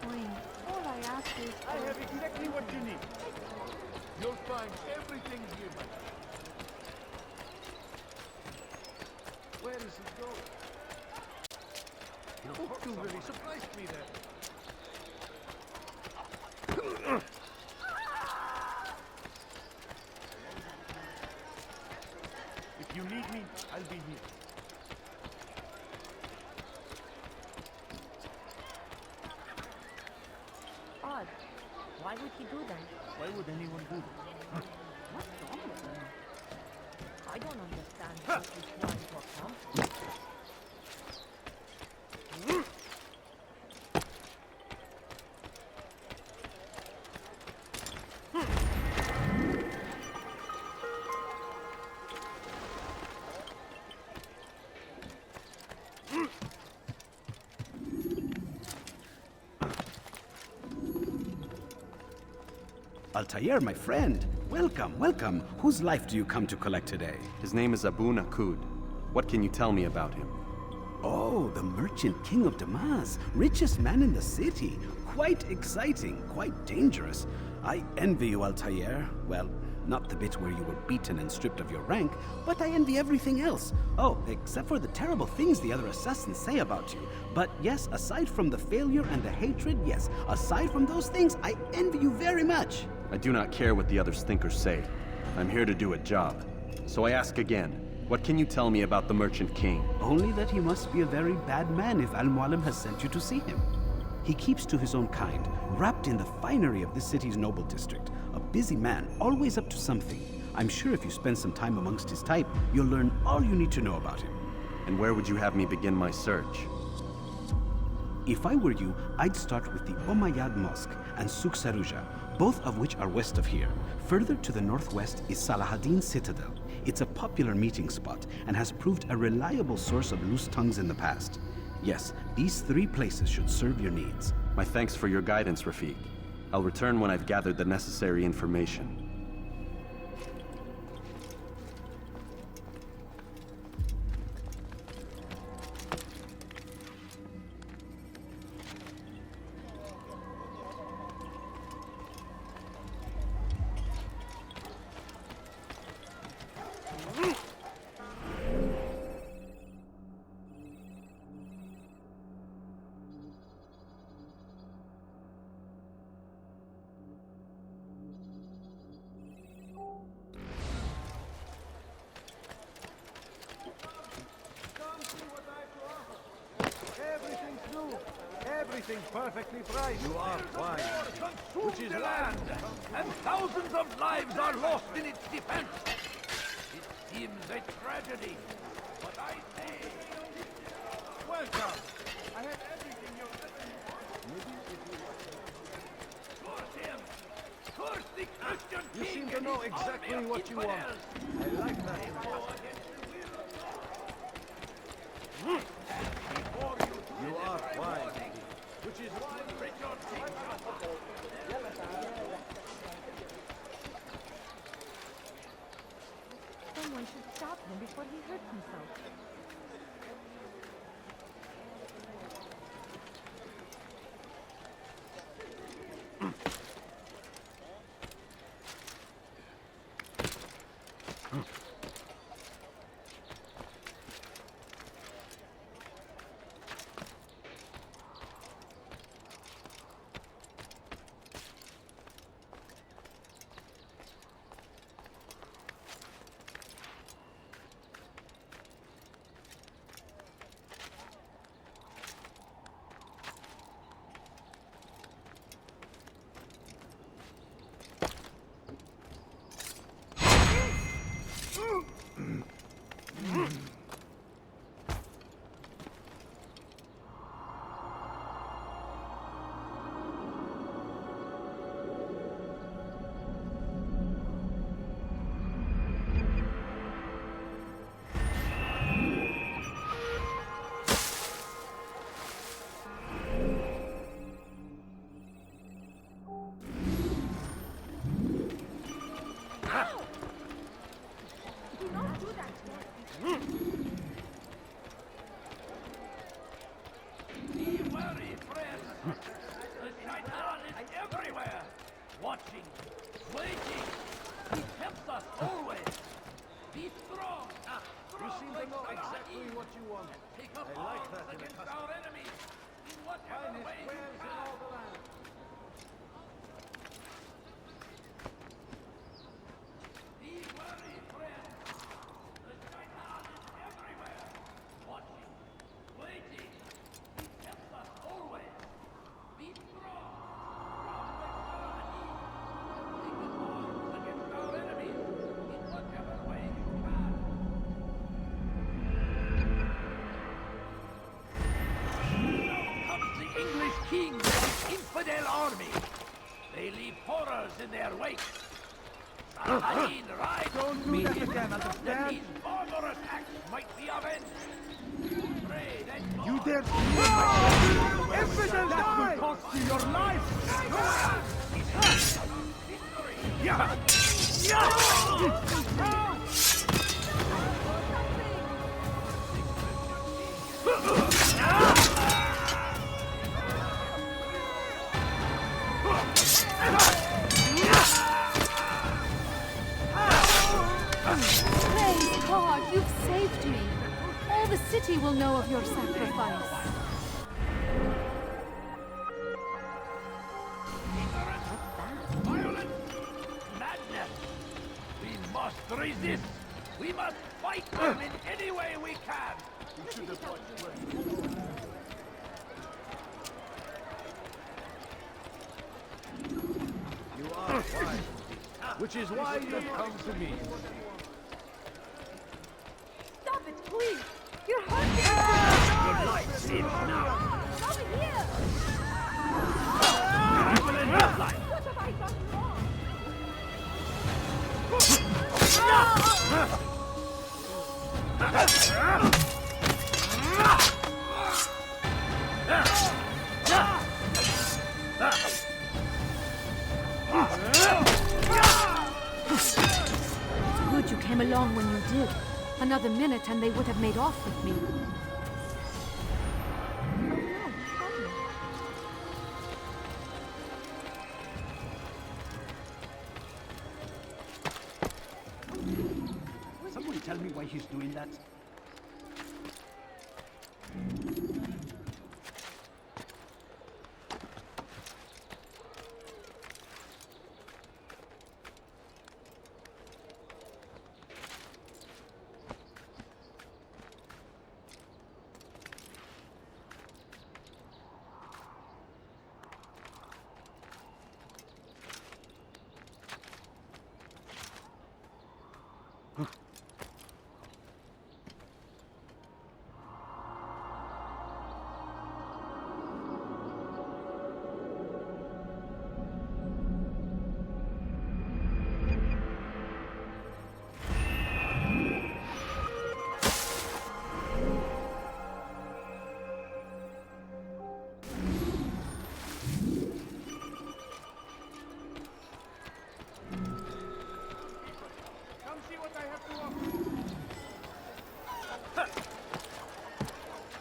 Please, all I ask is I have exactly what you need. You'll find everything here, my friend. Where is he going? You really surprised me there. If you need me, I'll be here. Why would he do that? Why would anyone do that? What's wrong with him? I don't understand what he's trying to accomplish. Altair, my friend. Welcome, welcome. Whose life do you come to collect today? His name is Abu Nakud. What can you tell me about him? Oh, the merchant king of Damas. Richest man in the city. Quite exciting, quite dangerous. I envy you, Altair. Well, not the bit where you were beaten and stripped of your rank, but I envy everything else. Oh, except for the terrible things the other assassins say about you. But yes, aside from the failure and the hatred, yes, aside from those things, I envy you very much. I do not care what the others think or say. I'm here to do a job. So I ask again, what can you tell me about the Merchant King? Only that he must be a very bad man if Al-Mualim has sent you to see him. He keeps to his own kind, wrapped in the finery of this city's noble district. A busy man, always up to something. I'm sure if you spend some time amongst his type, you'll learn all you need to know about him. And where would you have me begin my search? If I were you, I'd start with the Umayyad Mosque and Souk Saruja, both of which are west of here. Further to the northwest is Salahaddin Citadel. It's a popular meeting spot and has proved a reliable source of loose tongues in the past. Yes, these 3 places should serve your needs. My thanks for your guidance, Rafiq. I'll return when I've gathered the necessary information. Everything's perfectly bright. You are wise. Which is land, and thousands of lives are lost in its defense. It seems a tragedy, but I say... Welcome. I have everything you're looking for. Curse him! Curse the Christian You king seem to and know his exactly army of what you want. infidels. I like that. You are wise. Which is why Someone should stop him before he hurts himself. horrors in their wake. Saladin rides to meet him, that these barbarous acts might be avenged. Pray that God... You dare Infidel, that will cost you your life! Praise God, you've saved me. All the city will know of your sacrifice. Violence! Madness! We must resist! We must fight them in any way we can! We should have watched. You are wise, which is why you've come to me. Stop it, please! You're hurting me! Your life ends now! Stop it here! I will end your life! What have I done wrong? It's good you came along when you did. Another minute and they would have made off with me. Someone tell me why he's doing that?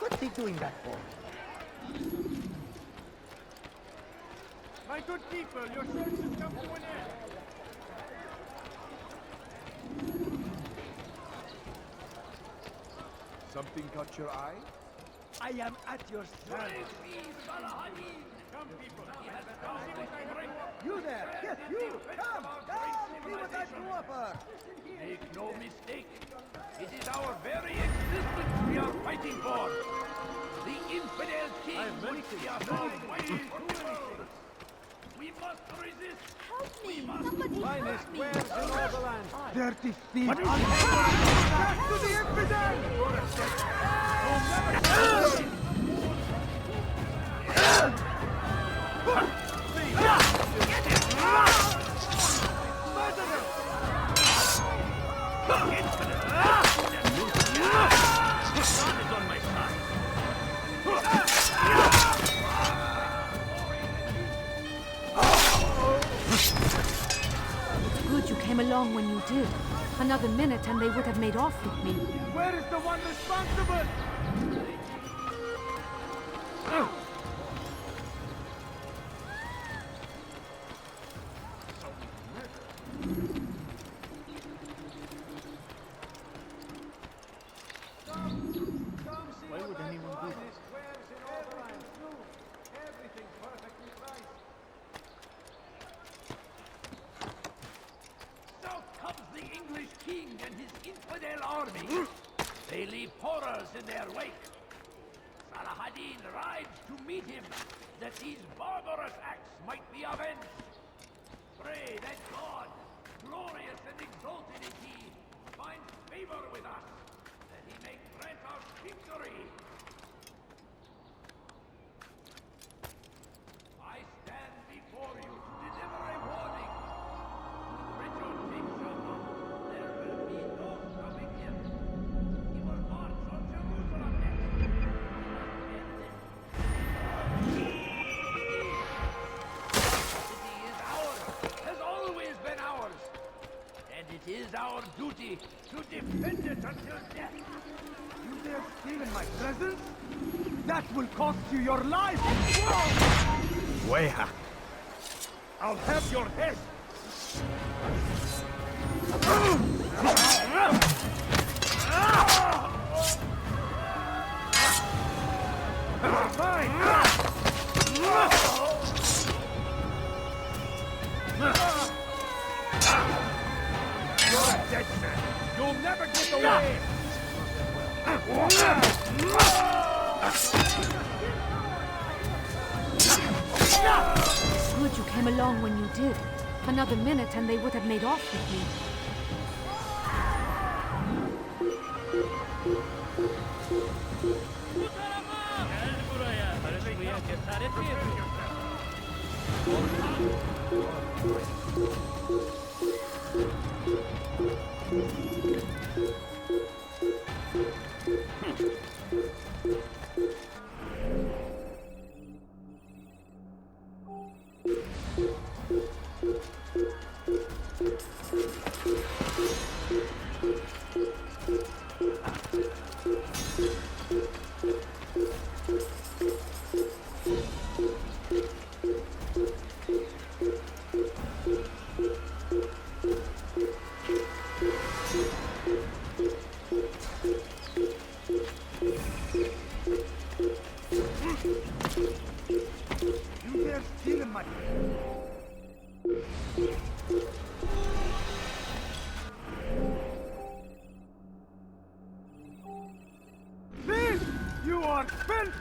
What's he doing that for? My good people, your search has come to an end. Something caught your eye? I am at your service. Come, people. Come see what I bring. You there! Yes, you! Come! See what I threw up her! Make no mistake. It is our very existence we are fighting for. The infidel king which we are all waiting for. We must resist. Help me! We must Finest wares in all the land. Dirty thief! Back to the infidel! Good you came along when you did. Another minute and they would have made off with me. Where is the one responsible? Why would anyone do this? South comes the English king and his infidel army. They leave horrors in their wake. Saladin rides to meet him, that these barbarous acts might be avenged. Pray that God, glorious and exalted is he, finds favor with us, that he may grant us victory. I stand before you to deliver a warning. It is our duty to defend it until death. You dare steal in my presence? That will cost you your life! Weha! I'll have your head! You're a dead man! You'll never get away! Good you came along when you did. Another minute and they would have made off with me. You dare steal in my... Please! You are spent!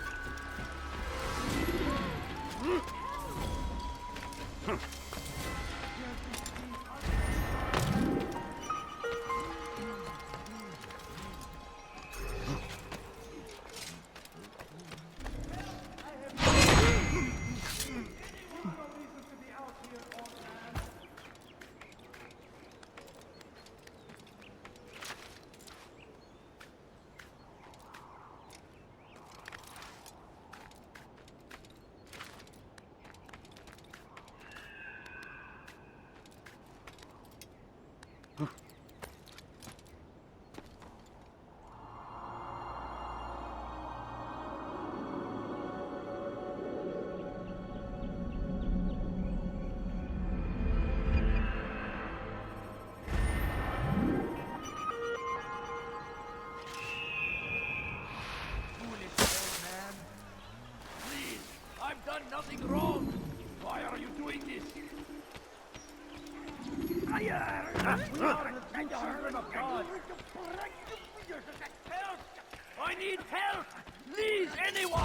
I've done nothing wrong! Why are you doing this? I need help! Please, anyone!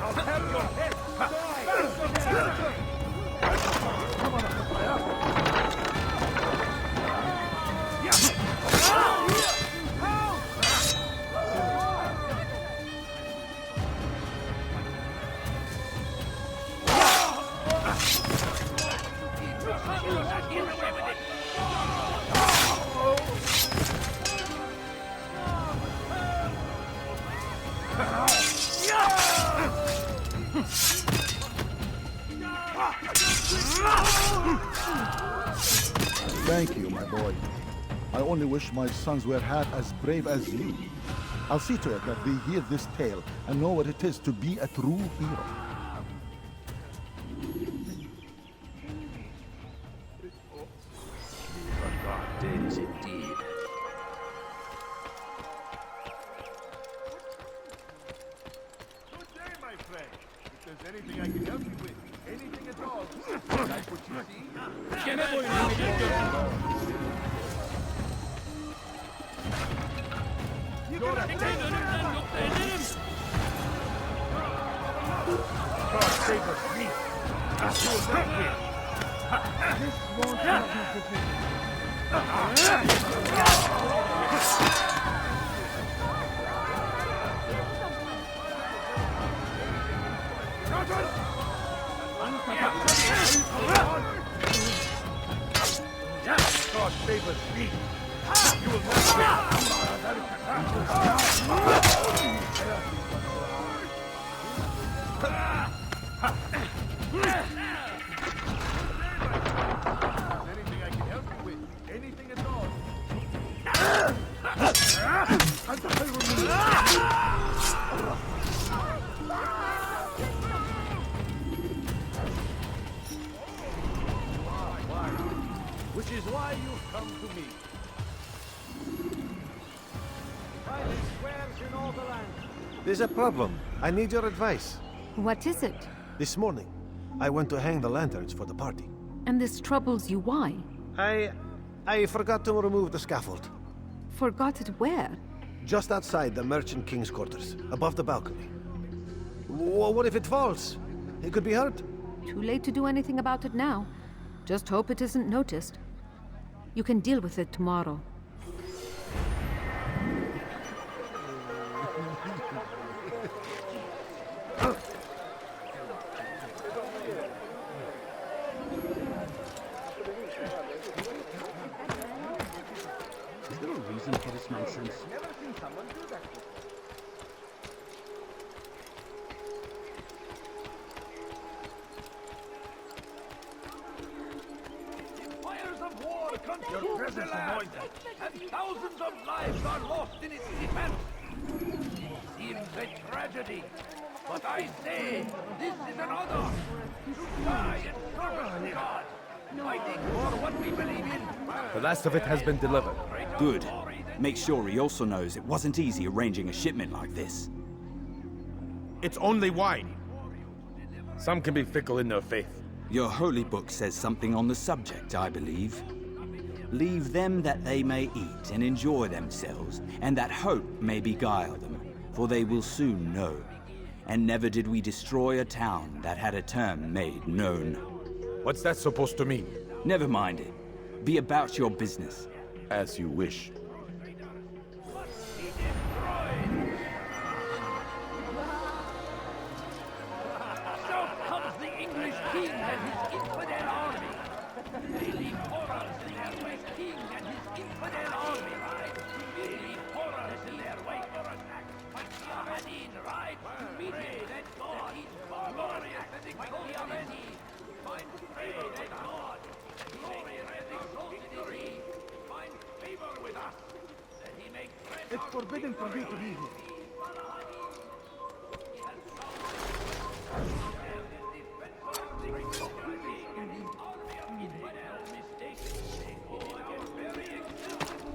I'll have your head! Thank you, my boy. I only wish my sons were half as brave as you. I'll see to it that they hear this tale and know what it is to be a true hero. Dark days indeed. Good day, my friend. If there's anything I can help you with, anything at all, like what you see. God save us, me! You will not win! This won't happen to me! God save us, me! You will not win! Anything I can help you with? Anything at all? Which is why you've come to me. There's a problem. I need your advice. What is it? This morning, I went to hang the lanterns for the party. And this troubles you, why? I forgot to remove the scaffold. Forgot it where? Just outside the Merchant King's quarters, above the balcony. What if it falls? It could be hurt. Too late to do anything about it now. Just hope it isn't noticed. You can deal with it tomorrow. Is there a reason for this nonsense? Never seen someone do that before. Fires of war consume the land, and thousands of lives are lost in its defense. It seems a tragedy, but I say this is an honor to die in service to God, fighting for what we believe in. The last of it has been delivered. Good. Make sure he also knows it wasn't easy arranging a shipment like this. It's only wine. Some can be fickle in their faith. Your holy book says something on the subject, I believe. Leave them that they may eat and enjoy themselves, and that hope may beguile them, for they will soon know. And never did we destroy a town that had a term made known. What's that supposed to mean? Never mind it. Be about your business. As you wish. So comes the English king and his infidel army. They leave horrors in their wake. King and his infidel army, right? They leave horrors in their wake for attack. Fight the Ahmadin, right? Pray that God is glorious and exalted. Find favor with God. Glorious and exalted is he. Find favor with us. That he may grant It's forbidden for me to be here.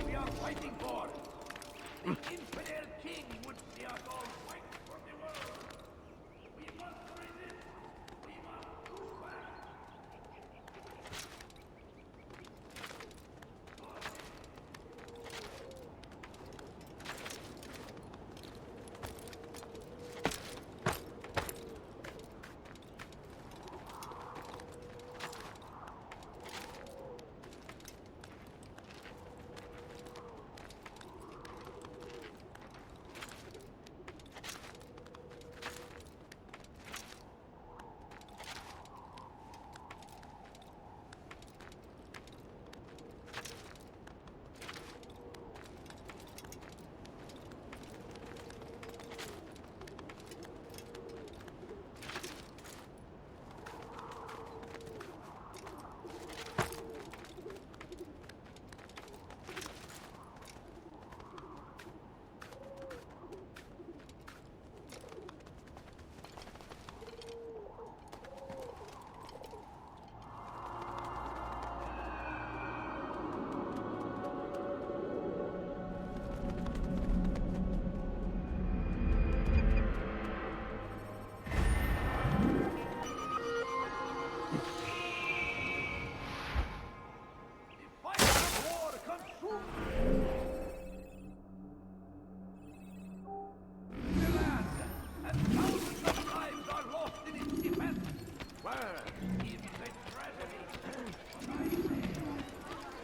We are fighting for. The infidel king would see us all fight for the world. We must resist. We must push back.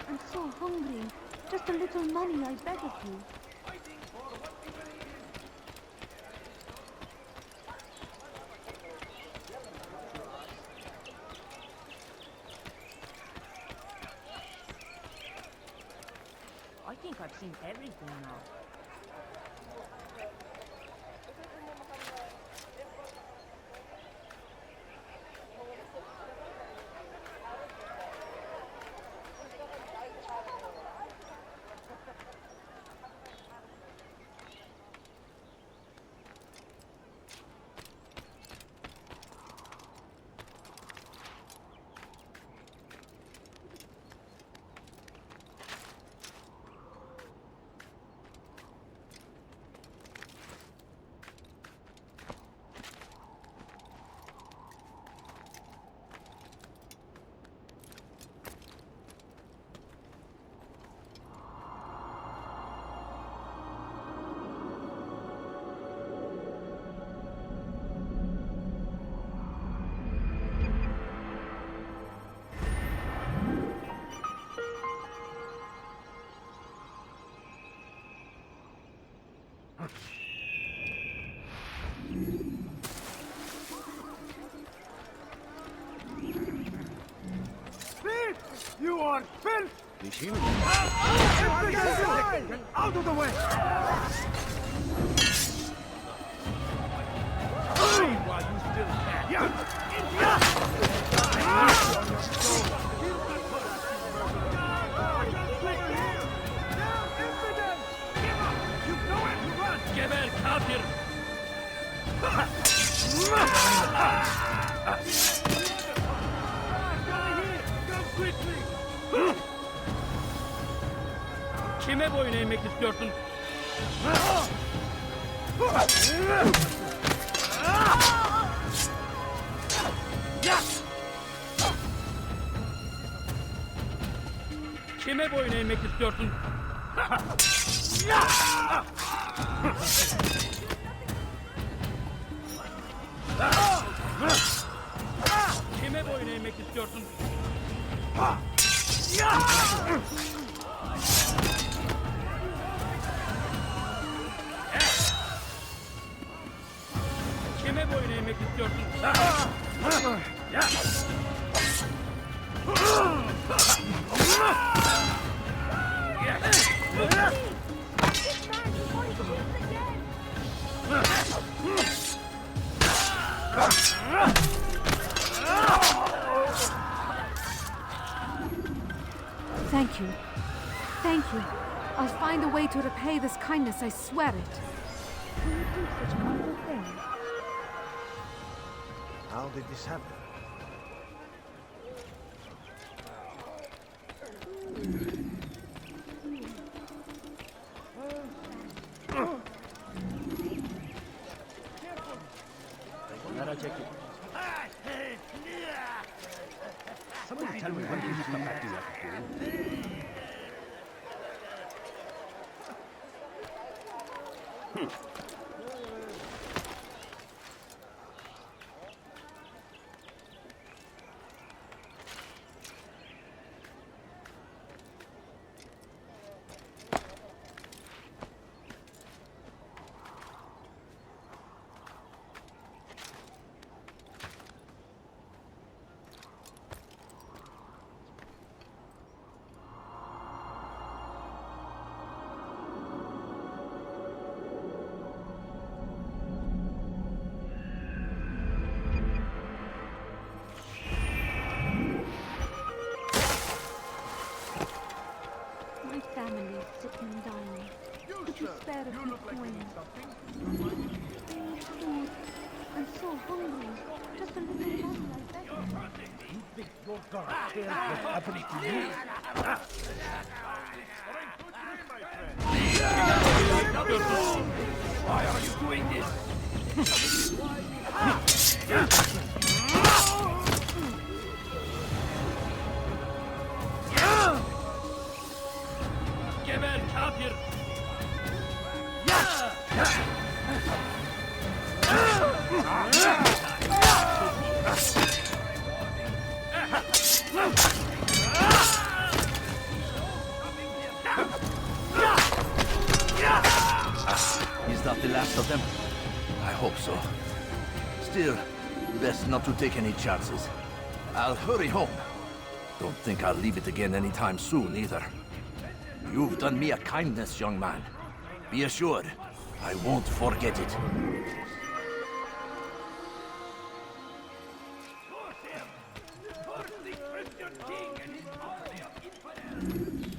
I'm so hungry. Just a little money, I beg of you. I think I've seen everything now. Thief! You are filth! Get out of the way! While you still can. Gebel kafir! Come quickly! Kime boyun eğmek istiyorsun? Kime boyun eğmek istiyorsun? Kime boyun eğmek istiyorsun? Kime boyun eğmek istiyorsun? Thank you. Thank you. I'll find a way to repay this kindness, I swear it. Can you do such wonderful things? How did this happen? Somebody tell me when did you come back to that? My family is sick and dying. Could you spare a few coins? Please, food. I'm so hungry. Just a little money, I beg you. You think your guard cares what happens to you? Why are you doing this? Gebel kafir! Is that the last of them? I hope so. Still, best not to take any chances. I'll hurry home. Don't think I'll leave it again anytime soon, either. You've done me a kindness, young man. Be assured, I won't forget it.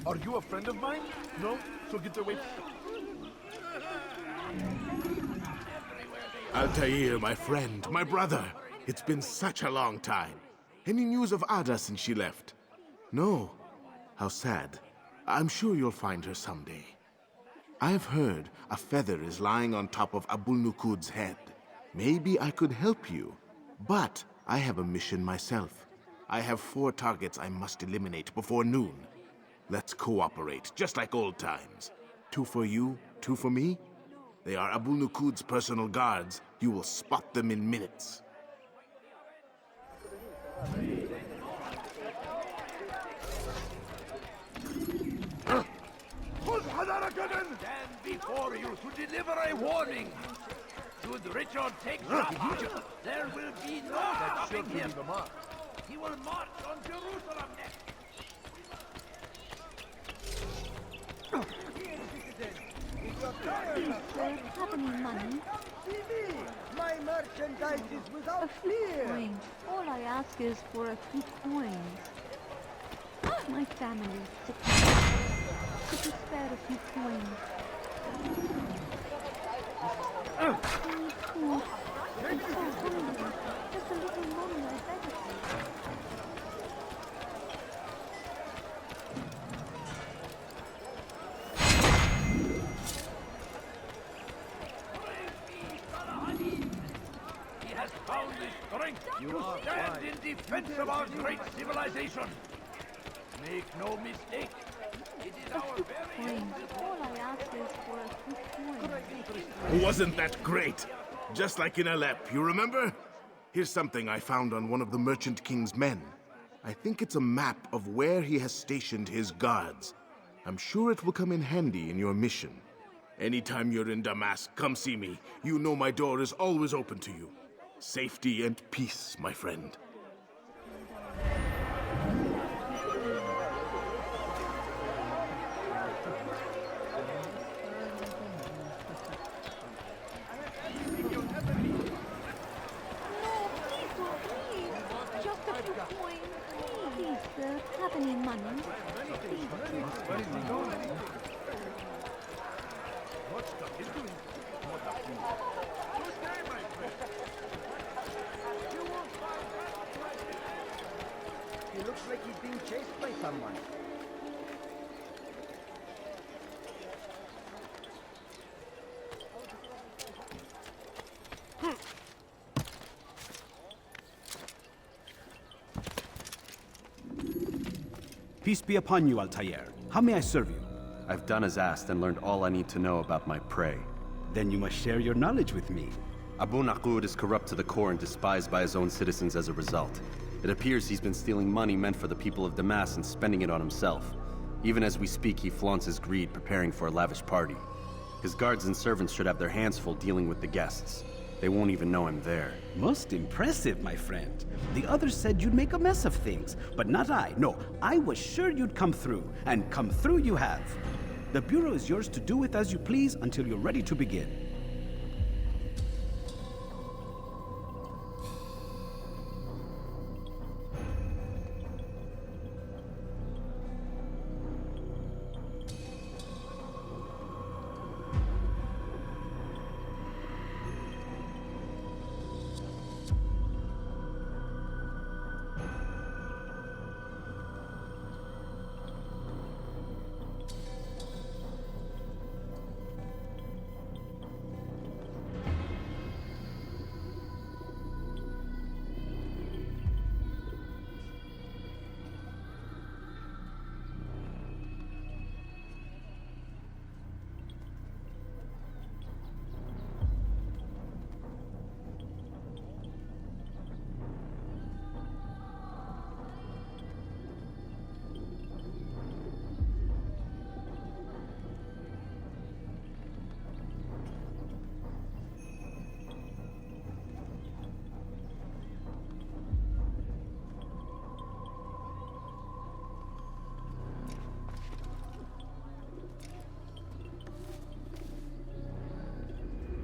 Are you a friend of mine? No? So get away. Altair, my friend, my brother. It's been such a long time. Any news of Ada since she left? No. How sad. I'm sure you'll find her someday. I've heard a feather is lying on top of Abul Nukud's head. Maybe I could help you. But I have a mission myself. I have 4 targets I must eliminate before noon. Let's cooperate, just like old times. 2 for you, 2 for me? They are Abul Nukud's personal guards. You will spot them in minutes. خذ حذرك Stand before you to deliver a warning. Should Richard take Jaffa, there will be no stopping him. He will march on Jerusalem next. Please, sir, have any money? My merchandise is without fear. Coins. All I ask is for a few coins. My family is sick. Could you spare a few coins? I need food. I'm so hungry. Just a little money, I beg of you. He has found the strength to stand in defense of our great civilization. Make no mistake, it is our very Coins. All I ask is for a few coins. Wasn't that great? Just like in Alep, you remember? Here's something I found on one of the Merchant King's men. I think it's a map of where he has stationed his guards. I'm sure it will come in handy in your mission. Anytime you're in Damascus, come see me. You know my door is always open to you. Safety and peace, my friend. Just a few coins. Please, sir, have any money? He looks like he's being chased by someone. Peace be upon you, Altair. How may I serve you? I've done as asked and learned all I need to know about my prey. Then you must share your knowledge with me. Abu Naqud is corrupt to the core and despised by his own citizens as a result. It appears he's been stealing money meant for the people of Damascus and spending it on himself. Even as we speak, he flaunts his greed, preparing for a lavish party. His guards and servants should have their hands full dealing with the guests. They won't even know I'm there. Most impressive, my friend. The others said you'd make a mess of things, but not I. No, I was sure you'd come through, and come through you have. The Bureau is yours to do with as you please until you're ready to begin.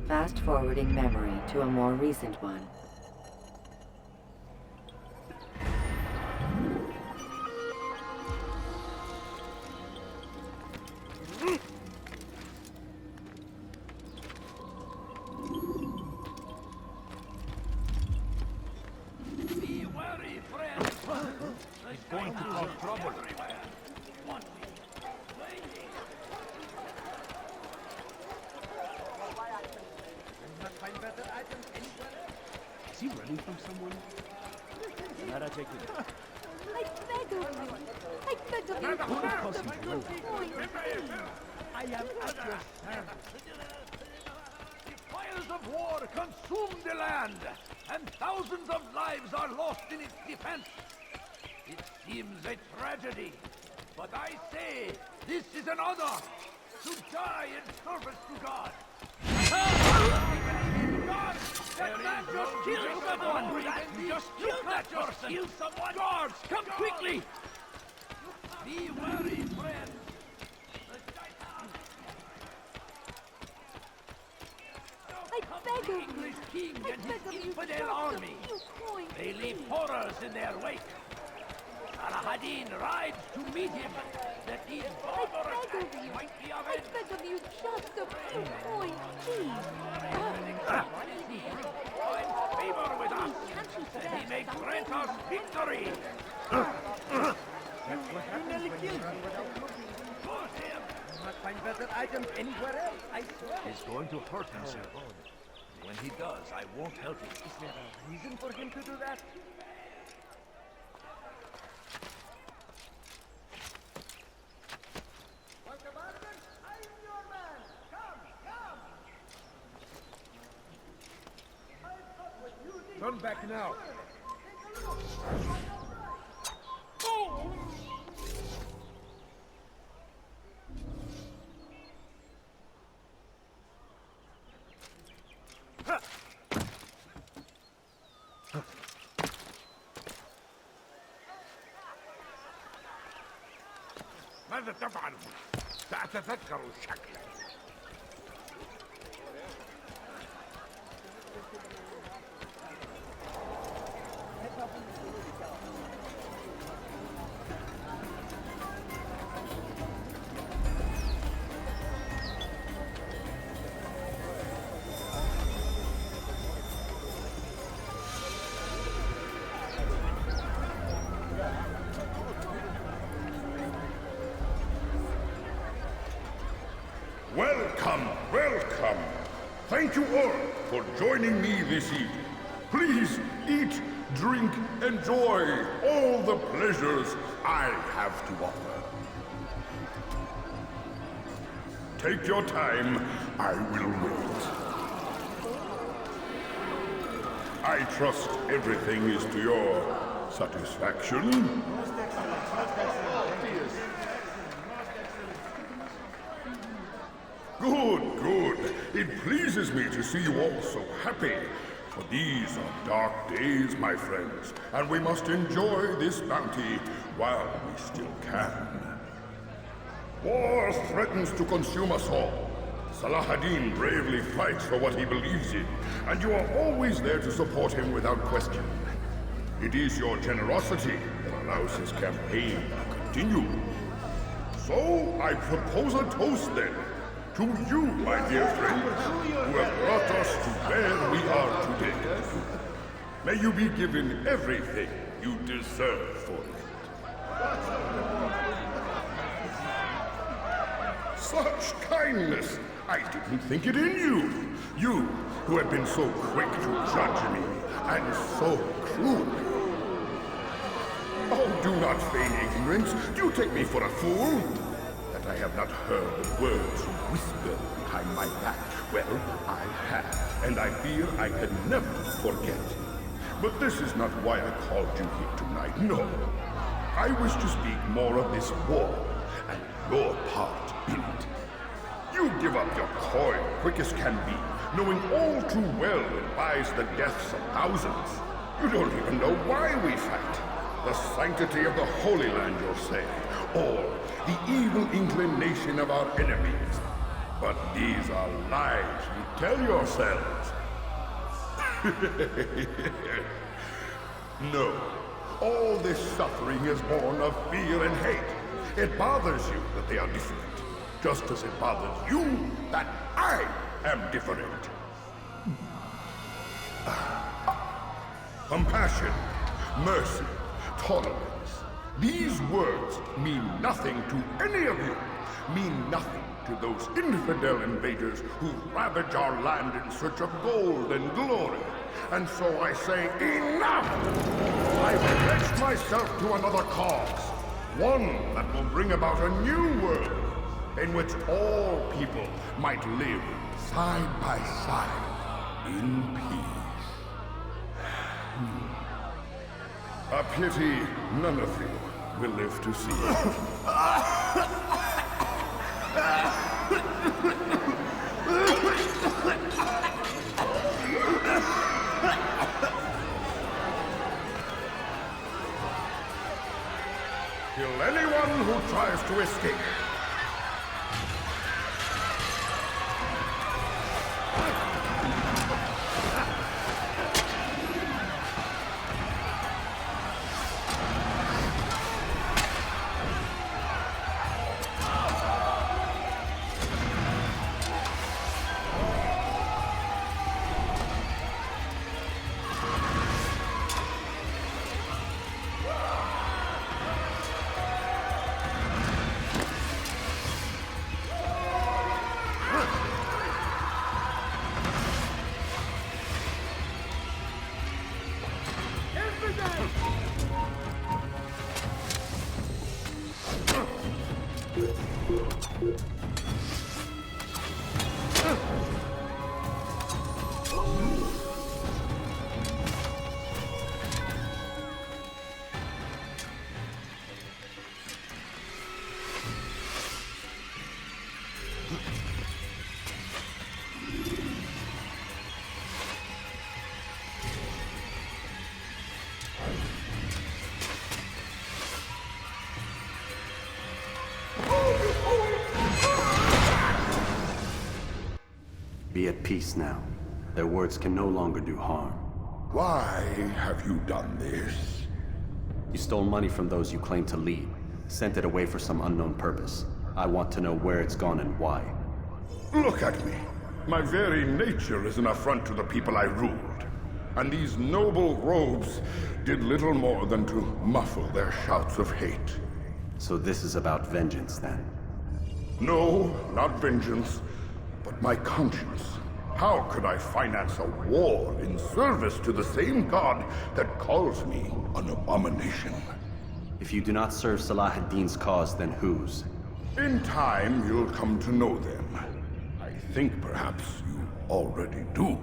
Fast-forwarding memory to a more recent one. Be wary, friend. He's going to cause trouble. Is he running from someone? I beg of you. I beg of you. Just a few coins, please. I am at your service. The fires of war consume the land, and thousands of lives are lost in its defense. It seems a tragedy, but I say this is an honor to die in service to God. God, that man just killed someone! Just killed that person! Killed someone! Guards, come quickly! Be wary, friend! I beg of you! English king I and beg of his you, infidel just a army! few coins. They leave horrors in their wake! Saladin rides to meet him! That these barbarous acts might be I avenged! beg of you, just a few coins, please. Find favor with us, and he may grant us victory! You nearly killed me. Not find better items anywhere else, I swear. He's going to hurt himself. When he does, I won't help him. Is there a reason for him to do that? Turn back now. ماذا تفعل؟ سأتذكر الشكل. Welcome, welcome. Thank you all for joining me this evening. Please eat, drink, enjoy all the pleasures I have to offer. Take your time, I will wait. I trust everything is to your satisfaction. Good, good. It pleases me to see you all so happy. For these are dark days, my friends, and we must enjoy this bounty while we still can. War threatens to consume us all. Saladin bravely fights for what he believes in, and you are always there to support him without question. It is your generosity that allows his campaign to continue. So, I propose a toast then. To you, my dear friends, who have brought us to where we are today. May you be given everything you deserve for it. Such kindness! I didn't think it in you. You, who have been so quick to judge me, and so cruel. Oh, do not feign ignorance. Do you take me for a fool? That I have not heard the words you whisper behind my back. Well, I have, and I fear I can never forget. But this is not why I called you here tonight, no. I wish to speak more of this war, and your part in it. You give up your coin quick as can be, knowing all too well it buys the deaths of thousands. You don't even know why we fight. The sanctity of the Holy Land, you'll say, or the evil inclination of our enemies. But these are lies you tell yourselves. No, all this suffering is born of fear and hate. It bothers you that they are different, just as it bothers you that I am different. Compassion, mercy, tolerance. These words mean nothing to any of you, mean nothing to those infidel invaders who ravage our land in search of gold and glory. And so I say, enough! I pledge myself to another cause, one that will bring about a new world, in which all people might live side by side in peace. A pity none of you will live to see it. escape. Be at peace now. Their words can no longer do harm. Why have you done this? You stole money from those you claim to lead, sent it away for some unknown purpose. I want to know where it's gone and why. Look at me. My very nature is an affront to the people I ruled. And these noble robes did little more than to muffle their shouts of hate. So this is about vengeance, then? No, not vengeance, but my conscience. How could I finance a war in service to the same god that calls me an abomination? If you do not serve Salah ad-Din's cause, then whose? In time, you'll come to know them. I think perhaps you already do.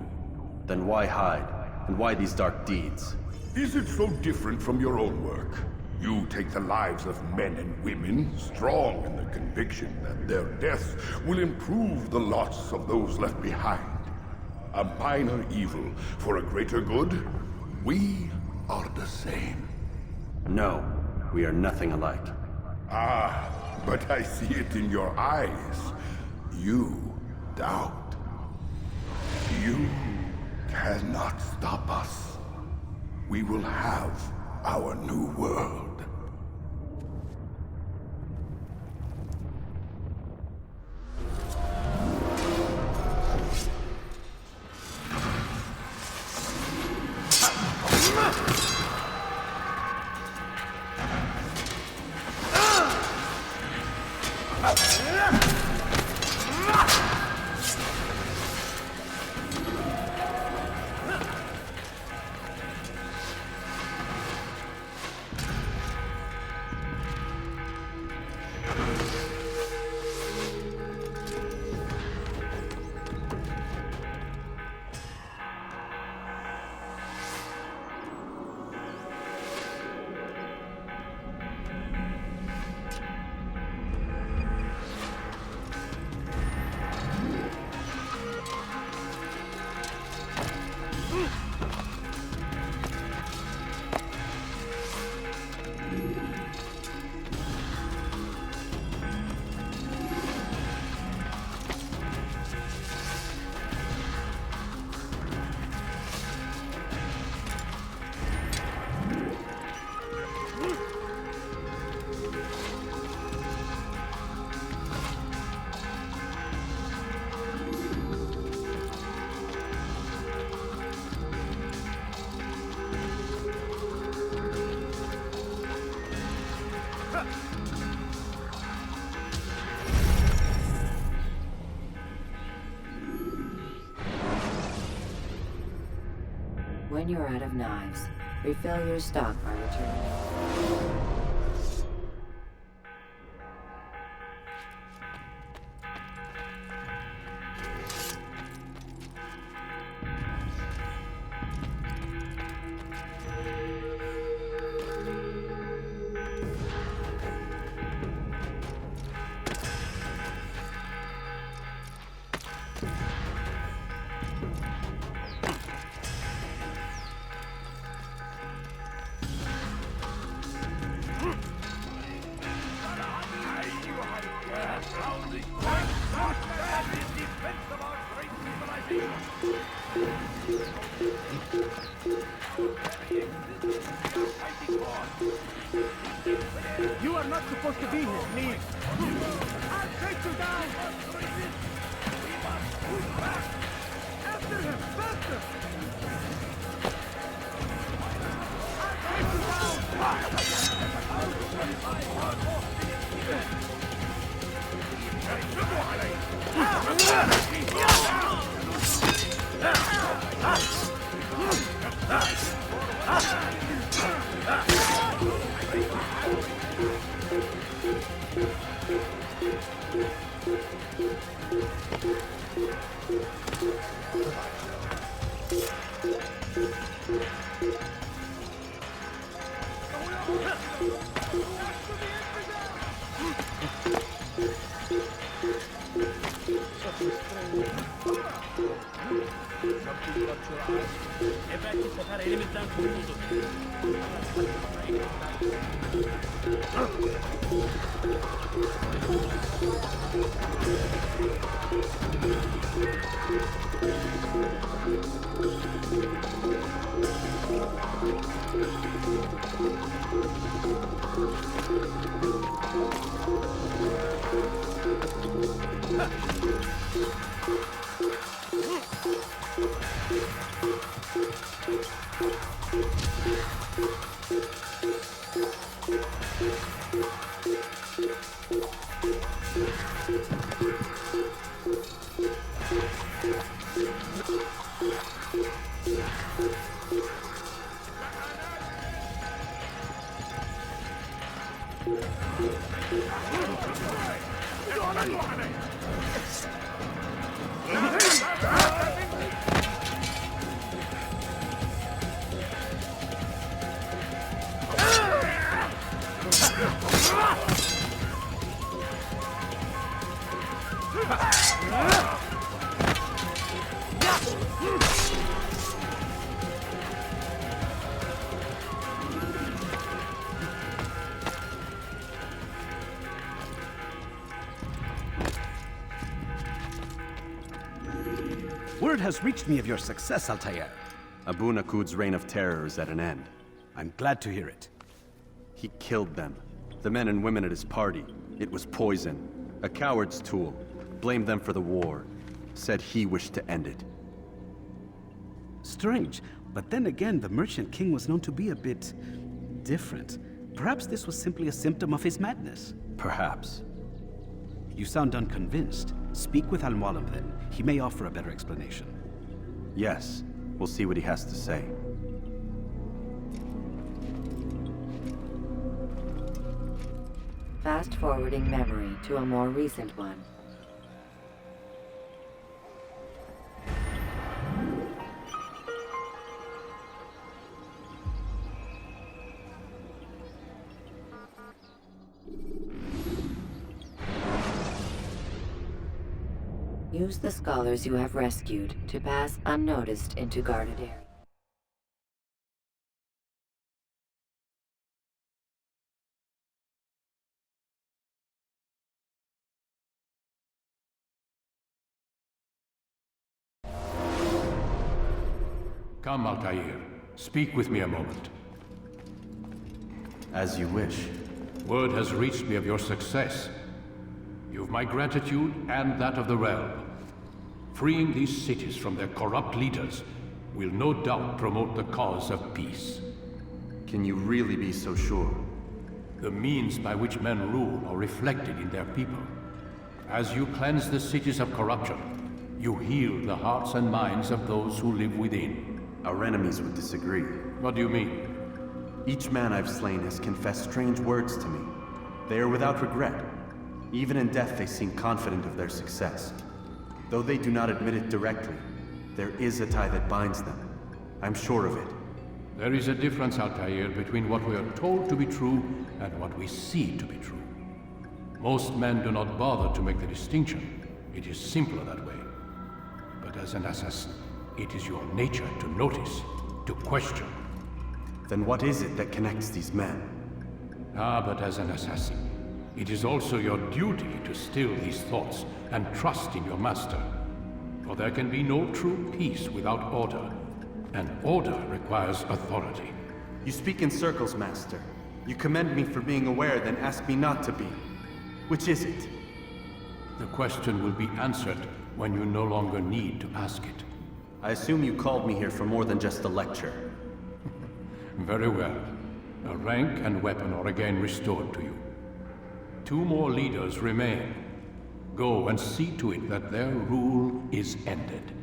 Then why hide? And why these dark deeds? Is it so different from your own work? You take the lives of men and women, strong in the conviction that their deaths will improve the lots of those left behind. A minor evil for a greater good? We are the same. No, we are nothing alike. Ah, but I see it in your eyes. You doubt. You cannot stop us. We will have our new world. When you're out of knives, refill your stock by returning. Word has reached me of your success, Altair. Abu Nakud's reign of terror is at an end. I'm glad to hear it. He killed them. The men and women at his party. It was poison. A coward's tool. Blamed them for the war. Said he wished to end it. Strange, but then again, the Merchant King was known to be a bit different. Perhaps this was simply a symptom of his madness. Perhaps. You sound unconvinced. Speak with Al-Mualim then. He may offer a better explanation. Yes. We'll see what he has to say. Fast-forwarding memory to a more recent one. Use the scholars you have rescued to pass unnoticed into guarded areas. Come, Altair. Speak with me a moment. As you wish. Word has reached me of your success. You've my gratitude and that of the realm. Freeing these cities from their corrupt leaders will no doubt promote the cause of peace. Can you really be so sure? The means by which men rule are reflected in their people. As you cleanse the cities of corruption, you heal the hearts and minds of those who live within. Our enemies would disagree. What do you mean? Each man I've slain has confessed strange words to me. They are without regret. Even in death they seem confident of their success. Though they do not admit it directly, there is a tie that binds them. I'm sure of it. There is a difference, Altair, between what we are told to be true and what we see to be true. Most men do not bother to make the distinction. It is simpler that way. But as an assassin, it is your nature to notice, to question. Then what is it that connects these men? But as an assassin, it is also your duty to still these thoughts and trust in your master. For there can be no true peace without order, and order requires authority. You speak in circles, Master. You commend me for being aware, then ask me not to be. Which is it? The question will be answered when you no longer need to ask it. I assume you called me here for more than just a lecture. Very well. A rank and weapon are again restored to you. 2 more leaders remain. Go and see to it that their rule is ended.